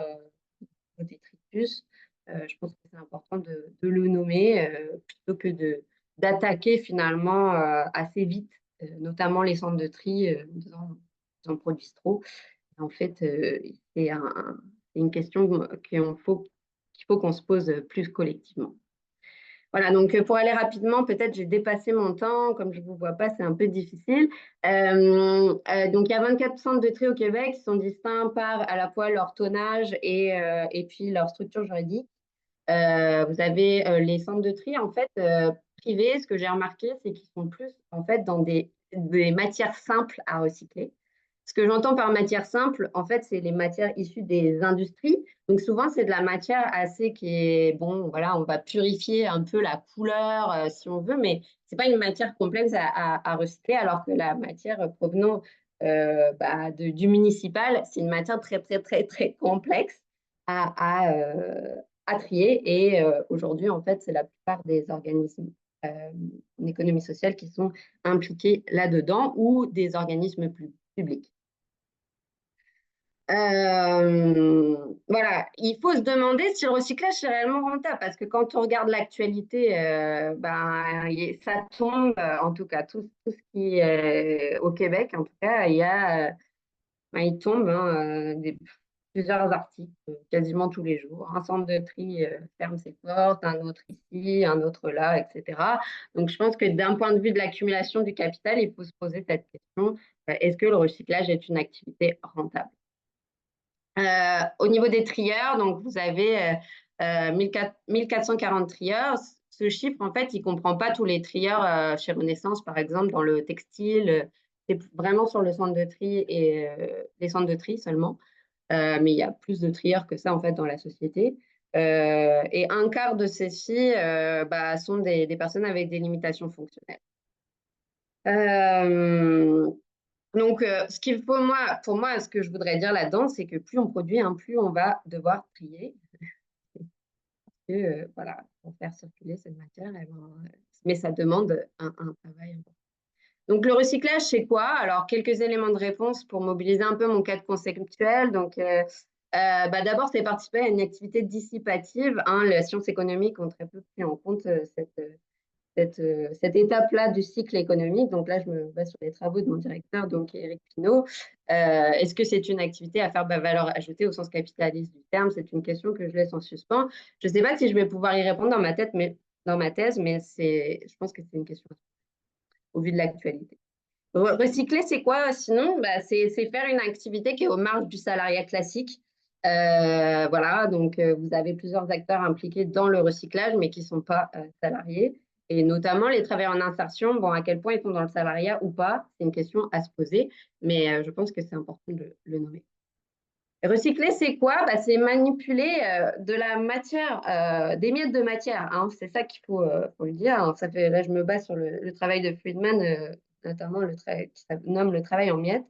le détritus. Je pense que c'est important de le nommer plutôt que d'attaquer finalement assez vite, notamment les centres de tri, en disant qu'ils en produisent trop. En fait, c'est une question qu'il faut qu'on se pose plus collectivement. Voilà, donc pour aller rapidement, peut-être j'ai dépassé mon temps, comme je ne vous vois pas, c'est un peu difficile. Donc il y a 24 centres de tri au Québec qui sont distincts par à la fois leur tonnage et puis leur structure juridique. Vous avez les centres de tri, en fait, privés. Ce que j'ai remarqué, c'est qu'ils sont plus, en fait, dans des matières simples à recycler. Ce que j'entends par matière simple, en fait, c'est les matières issues des industries. Donc, souvent, c'est de la matière assez qui est, bon, voilà, on va purifier un peu la couleur, si on veut, mais ce n'est pas une matière complexe à recycler, alors que la matière provenant du municipal, c'est une matière très, très, très, très complexe à trier. Et aujourd'hui, en fait, c'est la plupart des organismes en économie sociale qui sont impliqués là-dedans ou des organismes publics. Voilà, il faut se demander si le recyclage c'est réellement rentable parce que quand on regarde l'actualité, ça tombe, en tout cas, tout ce qui est au Québec, en tout cas, il tombe plusieurs articles quasiment tous les jours. Un centre de tri ferme ses portes, un autre ici, un autre là, etc. Donc, je pense que d'un point de vue de l'accumulation du capital, il faut se poser cette question, est-ce que le recyclage est une activité rentable? Au niveau des trieurs, donc vous avez 1440 trieurs. Ce chiffre, en fait, il ne comprend pas tous les trieurs chez Renaissance, par exemple, dans le textile. C'est vraiment sur le centre de tri et les centres de tri seulement. Mais il y a plus de trieurs que ça, en fait, dans la société. Et un quart de ceux-ci sont des personnes avec des limitations fonctionnelles. Donc, ce qu'il faut, pour moi, ce que je voudrais dire là-dedans, c'est que plus on produit, plus on va devoir trier. Voilà, pour faire circuler cette matière, mais ça demande un travail important. Donc, le recyclage, c'est quoi? Alors, quelques éléments de réponse pour mobiliser un peu mon cadre conceptuel. Donc, d'abord, c'est participer à une activité dissipative. Les sciences économiques ont très peu pris en compte cette étape-là du cycle économique. Donc là, je me base sur les travaux de mon directeur, donc Éric Pinault. Est-ce que c'est une activité à faire valeur ajoutée au sens capitaliste du terme? C'est une question que je laisse en suspens. Je ne sais pas si je vais pouvoir y répondre dans ma thèse, mais je pense que c'est une question au vu de l'actualité. Recycler, c'est quoi sinon? C'est faire une activité qui est aux marges du salariat classique. Voilà, donc vous avez plusieurs acteurs impliqués dans le recyclage, mais qui ne sont pas salariés. Et notamment les travailleurs en insertion, bon, à quel point ils sont dans le salariat ou pas, c'est une question à se poser, mais je pense que c'est important de le nommer. Recycler, c'est quoi? C'est manipuler de la matière, des miettes de matière. Hein, c'est ça qu'il faut le dire. Alors, là, je me base sur le travail de Friedman, notamment le travail qui se nomme le travail en miettes.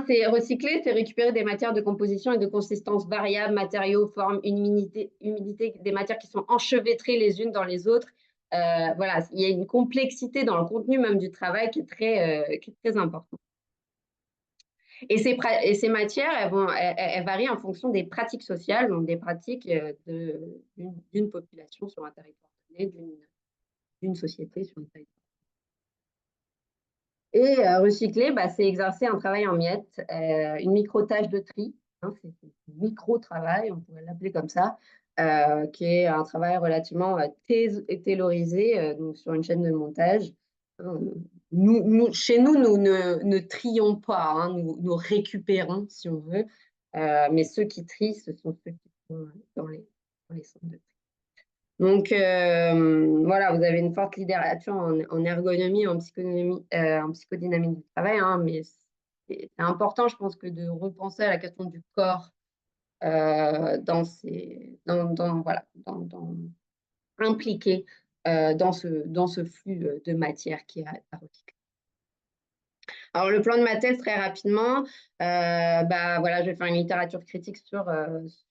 C'est recycler, c'est récupérer des matières de composition et de consistance variables, matériaux, formes, humidité, des matières qui sont enchevêtrées les unes dans les autres. Voilà, il y a une complexité dans le contenu même du travail qui est très importante. Et ces matières, elles varient en fonction des pratiques sociales, donc des pratiques d'une population sur un territoire donné, d'une société sur un territoire. Et recycler, c'est exercer un travail en miettes, une micro-tâche de tri, hein, c'est un micro-travail, on pourrait l'appeler comme ça, qui est un travail relativement taylorisé, donc sur une chaîne de montage. Chez nous, nous ne trions pas, hein, nous récupérons si on veut, mais ceux qui trient, ce sont ceux qui sont dans les centres de tri. Donc, voilà, vous avez une forte littérature en ergonomie, en psychodynamie du travail, hein, mais c'est important, je pense, que de repenser à la question du corps impliqué dans ce flux de matière qui est à recycler. Alors, le plan de ma thèse, très rapidement, voilà, je vais faire une littérature critique sur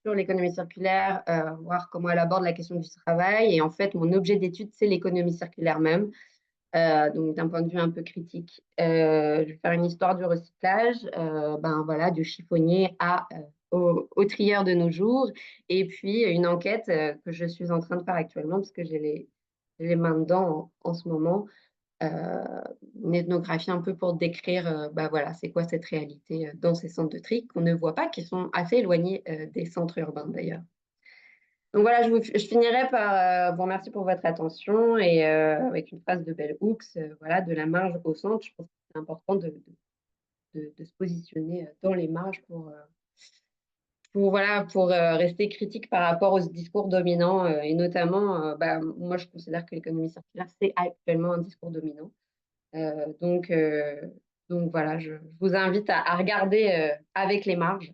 l'économie circulaire, voir comment elle aborde la question du travail. Et en fait, mon objet d'étude, c'est l'économie circulaire même, donc d'un point de vue un peu critique. Je vais faire une histoire du recyclage, voilà, du chiffonnier au trieur de nos jours. Et puis, une enquête que je suis en train de faire actuellement, parce que j'ai les mains dedans en ce moment, une ethnographie un peu pour décrire voilà, c'est quoi cette réalité dans ces centres de tri qu'on ne voit pas, qui sont assez éloignés des centres urbains d'ailleurs. Donc voilà, je finirai par vous remercier pour votre attention et avec une phrase de Bell Hooks, voilà, de la marge au centre. Je pense que c'est important de se positionner dans les marges pour rester critique par rapport aux discours dominants et notamment, moi je considère que l'économie circulaire, c'est actuellement un discours dominant. Euh, donc, euh, donc voilà, je vous invite à regarder avec les marges.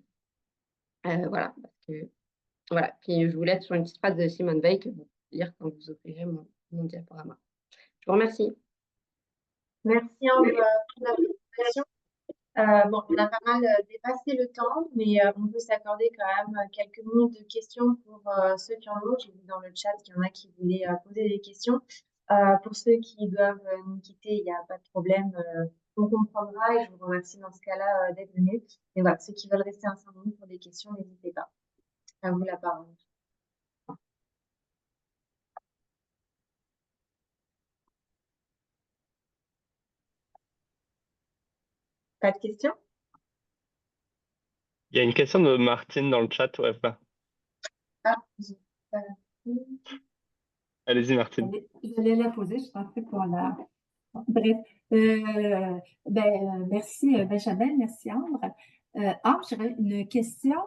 Voilà, parce que, voilà. Puis je vous laisse sur une petite phrase de Simone Veil que vous pouvez lire quand vous ouvrirez mon diaporama. Je vous remercie. Merci Ambre pour la présentation. Bon, on a pas mal dépassé le temps, mais on peut s'accorder quand même quelques minutes de questions pour ceux qui en ont. J'ai vu dans le chat qu'il y en a qui voulaient poser des questions. Pour ceux qui doivent nous quitter, il n'y a pas de problème. On comprendra et je vous remercie dans ce cas-là d'être venus. Et voilà, ceux qui veulent rester un 5 minutes pour des questions, n'hésitez pas. À vous la parole. Pas de questions? Il y a une question de Martine dans le chat, ouais. Ah, j'ai pas vu. Allez-y, Martine. J'allais la poser, je pensais qu'on la... Bref, merci Benjamin, merci Ambre. Ambre, j'aurais une question.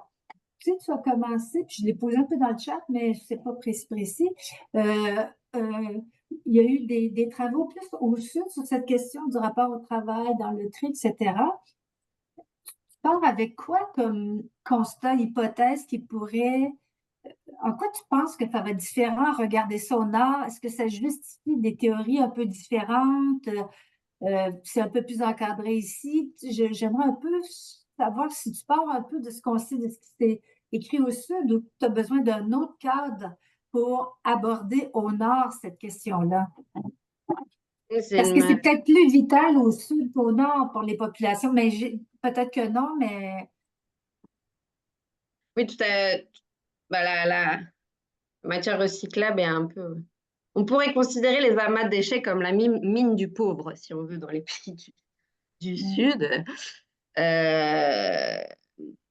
Tu sais, tu as commencé, puis je l'ai posé un peu dans le chat, mais je ne sais pas précis. Il y a eu des travaux plus au sud sur cette question du rapport au travail, dans le tri, etc. Tu pars avec quoi comme constat, hypothèse qui pourrait... En quoi tu penses que ça va être différent, regarder ça au nord? Est-ce que ça justifie des théories un peu différentes? C'est un peu plus encadré ici. J'aimerais un peu savoir si tu pars un peu de ce qu'on sait, de ce qui s'est écrit au sud, ou tu as besoin d'un autre cadre pour aborder au nord cette question-là. Parce que c'est peut-être plus vital au sud qu'au nord pour les populations, mais peut-être que non, mais... Oui, tout à la matière recyclable est un peu... On pourrait considérer les amas de déchets comme la mine du pauvre, si on veut, dans les pays du Sud.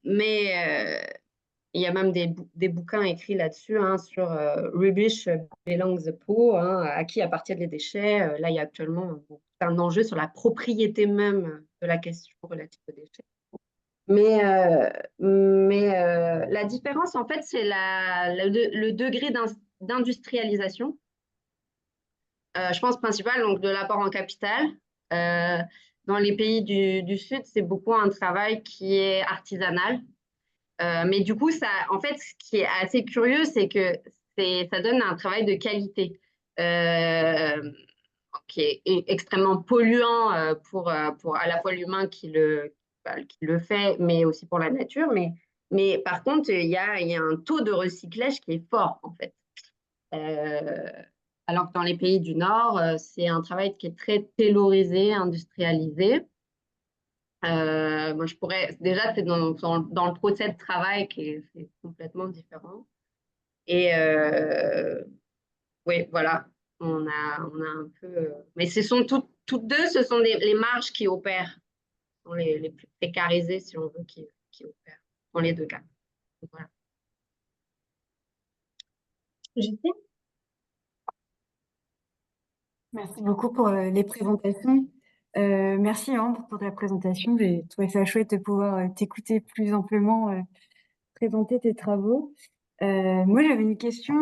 Mais il y a même des bouquins écrits là-dessus, hein, sur Rubbish belongs the poor, hein, à qui appartiennent les déchets. Là, il y a actuellement un enjeu sur la propriété même de la question relative aux déchets. Mais la différence, en fait, c'est le degré d'industrialisation. Je pense principal donc, de l'apport en capital. Dans les pays du Sud, c'est beaucoup un travail qui est artisanal. Mais du coup, en fait, ce qui est assez curieux, c'est que ça donne un travail de qualité qui est extrêmement polluant pour à la fois l'humain qui le fait, mais aussi pour la nature. Mais par contre, il y a un taux de recyclage qui est fort, en fait. Alors que dans les pays du Nord, c'est un travail qui est très taylorisé, industrialisé. Moi, déjà, c'est dans le procès de travail c'est complètement différent. Et oui, voilà, on a un peu. Mais ce sont toutes deux, ce sont les marges qui opèrent, sont les plus précarisées, si on veut, qui opèrent dans les deux cas. Donc, voilà. Justine? Merci beaucoup pour les présentations. Merci Ambre pour ta présentation. J'ai trouvé ça chouette de pouvoir t'écouter plus amplement présenter tes travaux. Moi, j'avais une question.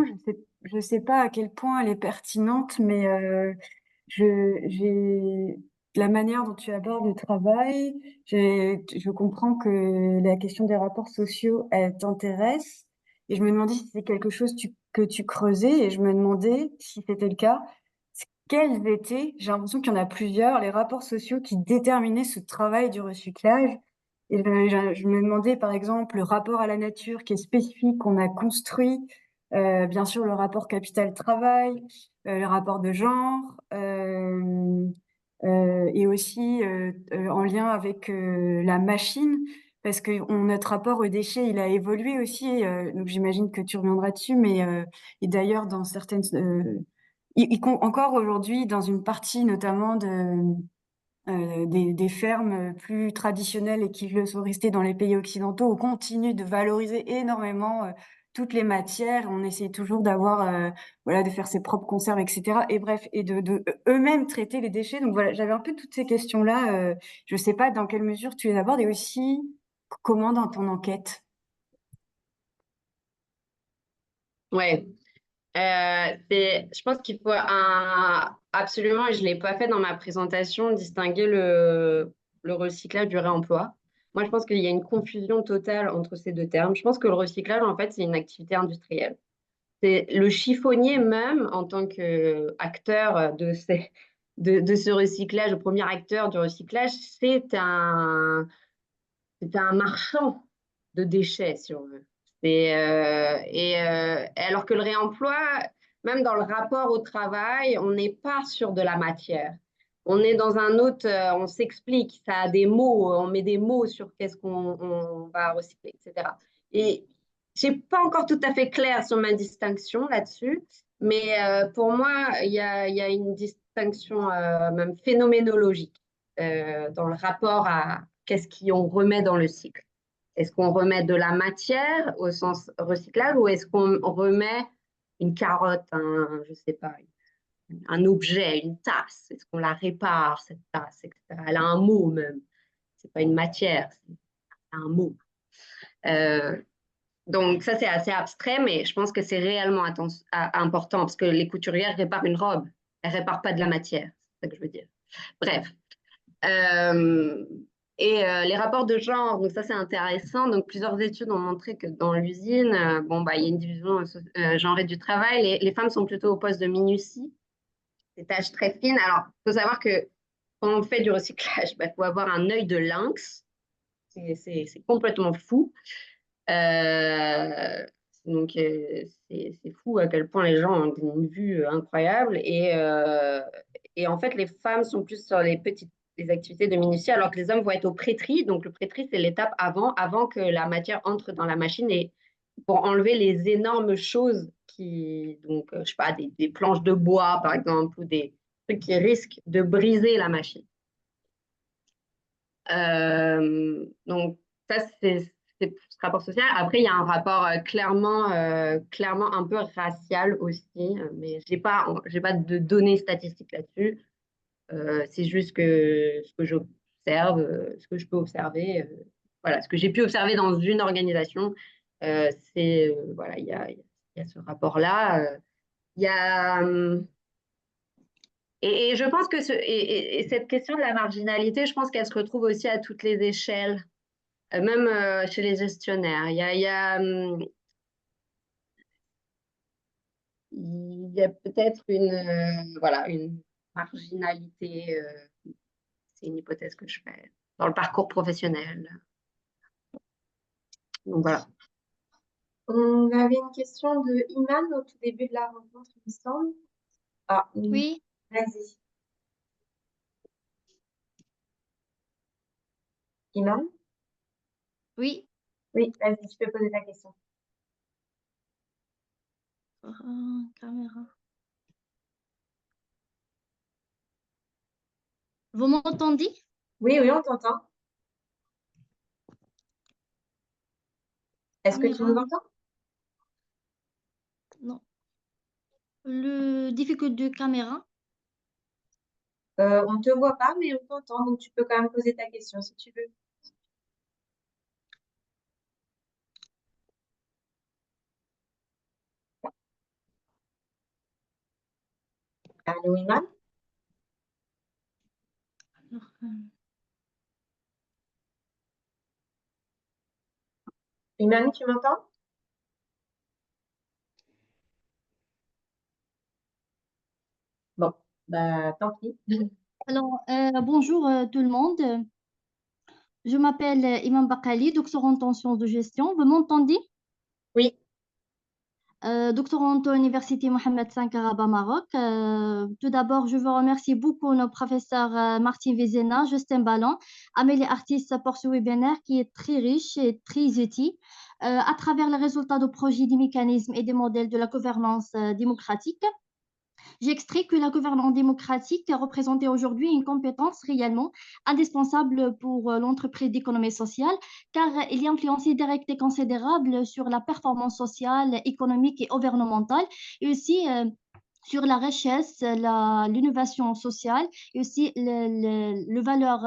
Je sais pas à quel point elle est pertinente, mais j'ai la manière dont tu abordes le travail. Je comprends que la question des rapports sociaux, elle t'intéresse. Et je me demandais si c'était quelque chose que tu creusais. Et je me demandais si c'était le cas. Quels étaient, j'ai l'impression qu'il y en a plusieurs, les rapports sociaux qui déterminaient ce travail du recyclage. Et je me demandais, par exemple, le rapport à la nature qui est spécifique, qu'on a construit, bien sûr, le rapport capital-travail, le rapport de genre, et aussi en lien avec la machine, parce que notre rapport aux déchets, il a évolué aussi, donc j'imagine que tu reviendras dessus, mais et d'ailleurs, dans certaines encore aujourd'hui, dans une partie notamment des fermes plus traditionnelles et qui le sont restées dans les pays occidentaux, on continue de valoriser énormément toutes les matières. On essaie toujours d'avoir, voilà, de faire ses propres conserves, etc. Et bref, et de eux-mêmes traiter les déchets. Donc voilà, j'avais un peu toutes ces questions-là. Je sais pas dans quelle mesure tu les abordes et aussi comment dans ton enquête. Ouais. Je pense qu'il faut absolument, et je ne l'ai pas fait dans ma présentation, distinguer le recyclage du réemploi. Moi, je pense qu'il y a une confusion totale entre ces deux termes. Je pense que le recyclage, en fait, c'est une activité industrielle. C'est le chiffonnier même, en tant qu'acteur de ce recyclage, le premier acteur du recyclage, c'est un marchand de déchets, si on veut. Alors que le réemploi, même dans le rapport au travail, on n'est pas sur de la matière. On est dans un autre, on s'explique, ça a des mots, on met des mots sur qu'est-ce qu'on va recycler, etc. Et je n'ai pas encore tout à fait clair sur ma distinction là-dessus, mais pour moi, il y a une distinction même phénoménologique dans le rapport à qu'est-ce qu'on remet dans le cycle. Est-ce qu'on remet de la matière au sens recyclage ou est-ce qu'on remet une carotte, je sais pas, un objet, une tasse? Est-ce qu'on la répare, cette tasse, etc. Elle a un mot même. C'est pas une matière, c'est un mot. Donc ça, c'est assez abstrait, mais je pense que c'est réellement important parce que les couturières réparent une robe. Elles réparent pas de la matière, c'est ça que je veux dire. Bref. Euh, les rapports de genre, donc ça c'est intéressant. Donc plusieurs études ont montré que dans l'usine, bon bah il y a une division genrée du travail. Les femmes sont plutôt au poste de minutie, des tâches très fines. Alors il faut savoir que quand on fait du recyclage, bah, faut avoir un œil de lynx. C'est complètement fou. Euh, c'est fou à quel point les gens ont une vue incroyable. Et en fait, les femmes sont plus sur les activités de minutie, alors que les hommes vont être au prêtris. Donc, le prêtris, c'est l'étape avant que la matière entre dans la machine et pour enlever les énormes choses donc, je sais pas, des planches de bois, par exemple, ou des trucs qui risquent de briser la machine. Donc, ça, c'est ce rapport social. Après, il y a un rapport clairement un peu racial aussi, mais j'ai pas de données statistiques là-dessus. C'est juste que ce que j'observe, ce que je peux observer, voilà, ce que j'ai pu observer dans une organisation, voilà, il y a ce rapport-là. Il y a, et je pense que et cette question de la marginalité, je pense qu'elle se retrouve aussi à toutes les échelles, même chez les gestionnaires. Il y a peut-être voilà, une marginalité, c'est une hypothèse que je fais, dans le parcours professionnel. Donc voilà. On avait une question de Iman au tout début de la rencontre, il me semble. Ah, Oui, vas-y. Iman? oui. Oui, vas-y, tu peux poser ta question. Caméra. Vous m'entendez? Oui, oui, on t'entend. Est-ce que tu nous Caméra. entends? Non. Le difficulté de caméra. On ne te voit pas, mais on t'entend, donc tu peux quand même poser ta question si tu veux. Allô, Iman? Alors, Iman, tu m'entends? Bon, bah tant pis. bonjour tout le monde. Je m'appelle Imam Bakali, doctorante en sciences de gestion. Vous m'entendez? Oui, Doctorante à l'Université Mohamed V à Rabat, Maroc. Tout d'abord, je veux remercier beaucoup nos professeurs Martine Vézena, Justin Ballon, Amélie Artis pour ce webinaire qui est très riche et très utile à travers les résultats de projets, des mécanismes et des modèles de la gouvernance démocratique. J'extrais que la gouvernance démocratique représentait aujourd'hui une compétence réellement indispensable pour l'entreprise d'économie sociale, car il y a influence directe et considérable sur la performance sociale, économique et environnementale, et aussi sur la richesse, l'innovation sociale et aussi le valeur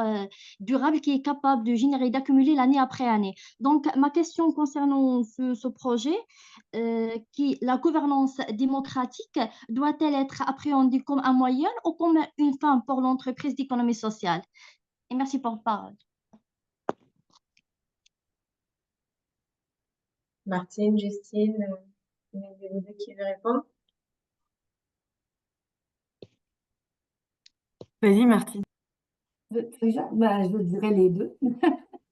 durable qui est capable de générer, d'accumuler l'année après année. Donc, ma question concernant ce projet, la gouvernance démocratique doit-elle être appréhendée comme un moyen ou comme une fin pour l'entreprise d'économie sociale? Et merci pour la parole. Martine, Justine, il y en a vous deux qui veut répondre. Vas-y, Martine. Je dirais les deux,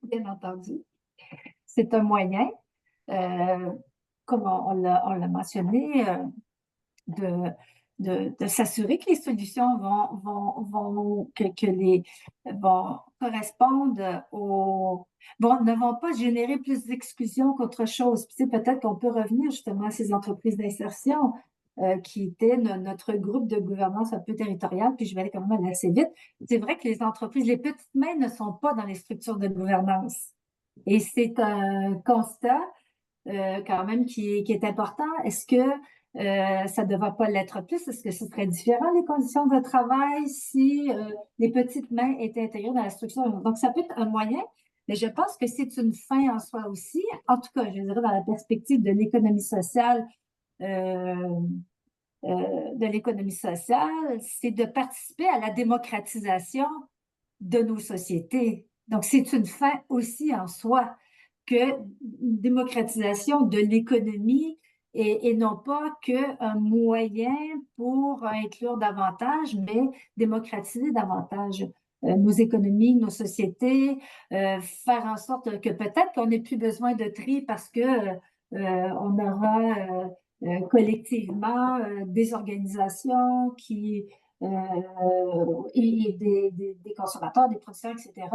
bien entendu. C'est un moyen, comme on l'a mentionné, de s'assurer que les solutions vont correspondre ne vont pas générer plus d'exclusion qu'autre chose. Puis, peut-être qu'on peut revenir justement à ces entreprises d'insertion qui étaient notre groupe de gouvernance un peu territorial, puis je vais aller quand même assez vite. C'est vrai que les petites mains ne sont pas dans les structures de gouvernance. Et c'est un constat quand même qui est important. Est-ce que ça ne devrait pas l'être plus? Est-ce que ce serait différent les conditions de travail si les petites mains étaient intégrées dans la structure? Donc, ça peut être un moyen, mais je pense que c'est une fin en soi aussi. En tout cas, je dirais dans la perspective de l'économie sociale, c'est de participer à la démocratisation de nos sociétés. Donc, c'est une fin aussi en soi que une démocratisation de l'économie et non pas qu'un moyen pour inclure davantage, mais démocratiser davantage nos économies, nos sociétés, faire en sorte que peut-être qu'on n'ait plus besoin de tri parce que on aura collectivement des organisations et des consommateurs, des producteurs, etc.,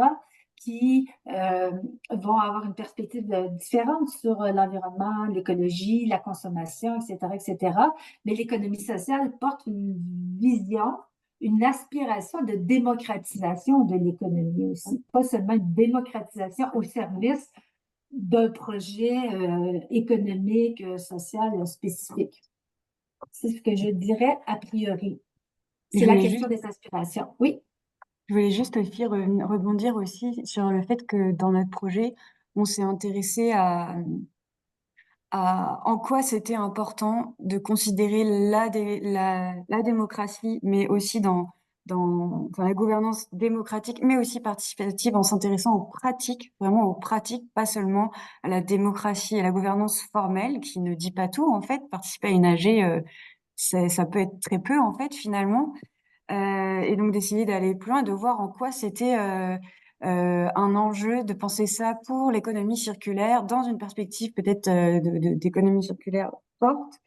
qui vont avoir une perspective différente sur l'environnement, l'écologie, la consommation, etc., etc. Mais l'économie sociale porte une vision, une aspiration de démocratisation de l'économie aussi, pas seulement une démocratisation au service d'un projet économique, social spécifique. C'est ce que je dirais a priori. C'est la question des aspirations. Oui. Je voulais juste aussi rebondir aussi sur le fait que dans notre projet, on s'est intéressé à en quoi c'était important de considérer la démocratie, mais aussi dans la gouvernance démocratique, mais aussi participative, en s'intéressant aux pratiques, vraiment aux pratiques, pas seulement à la démocratie et à la gouvernance formelle, qui ne dit pas tout, en fait. Participer à une AG, ça peut être très peu, en fait, finalement. Et donc d'essayer d'aller plus loin, de voir en quoi c'était un enjeu de penser ça pour l'économie circulaire dans une perspective peut-être d'économie circulaire forte,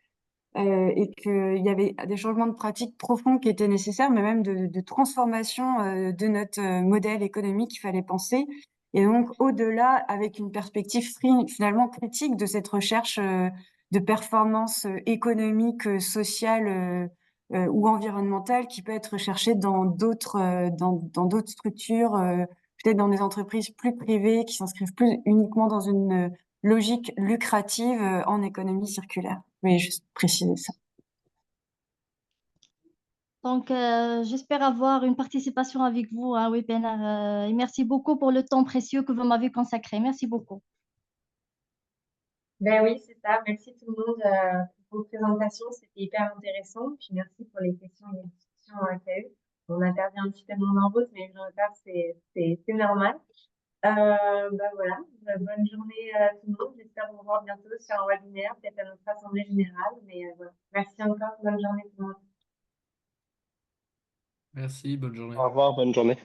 et qu'il y avait des changements de pratiques profonds qui étaient nécessaires, mais même de transformation de notre modèle économique qu'il fallait penser. Et donc au-delà, avec une perspective finalement critique de cette recherche de performance économique, sociale ou environnementale qui peut être recherchée dans d'autres structures, peut-être dans des entreprises plus privées qui s'inscrivent plus uniquement dans une logique lucrative en économie circulaire. Je vais juste préciser ça. Donc, j'espère avoir une participation avec vous, hein, webinaire. Et merci beaucoup pour le temps précieux que vous m'avez consacré. Merci beaucoup. Ben oui, c'est ça. Merci tout le monde pour vos présentations. C'était hyper intéressant. Puis merci pour les questions et les discussions qu'il y a eu. On a perdu un petit peu de monde en route, mais le retard, c'est normal. Ben voilà. Bonne journée à tout le monde. J'espère vous revoir bientôt sur un webinaire, peut-être à notre assemblée générale. Mais voilà. Merci encore. Bonne journée tout le monde. Merci, bonne journée. Au revoir, bonne journée.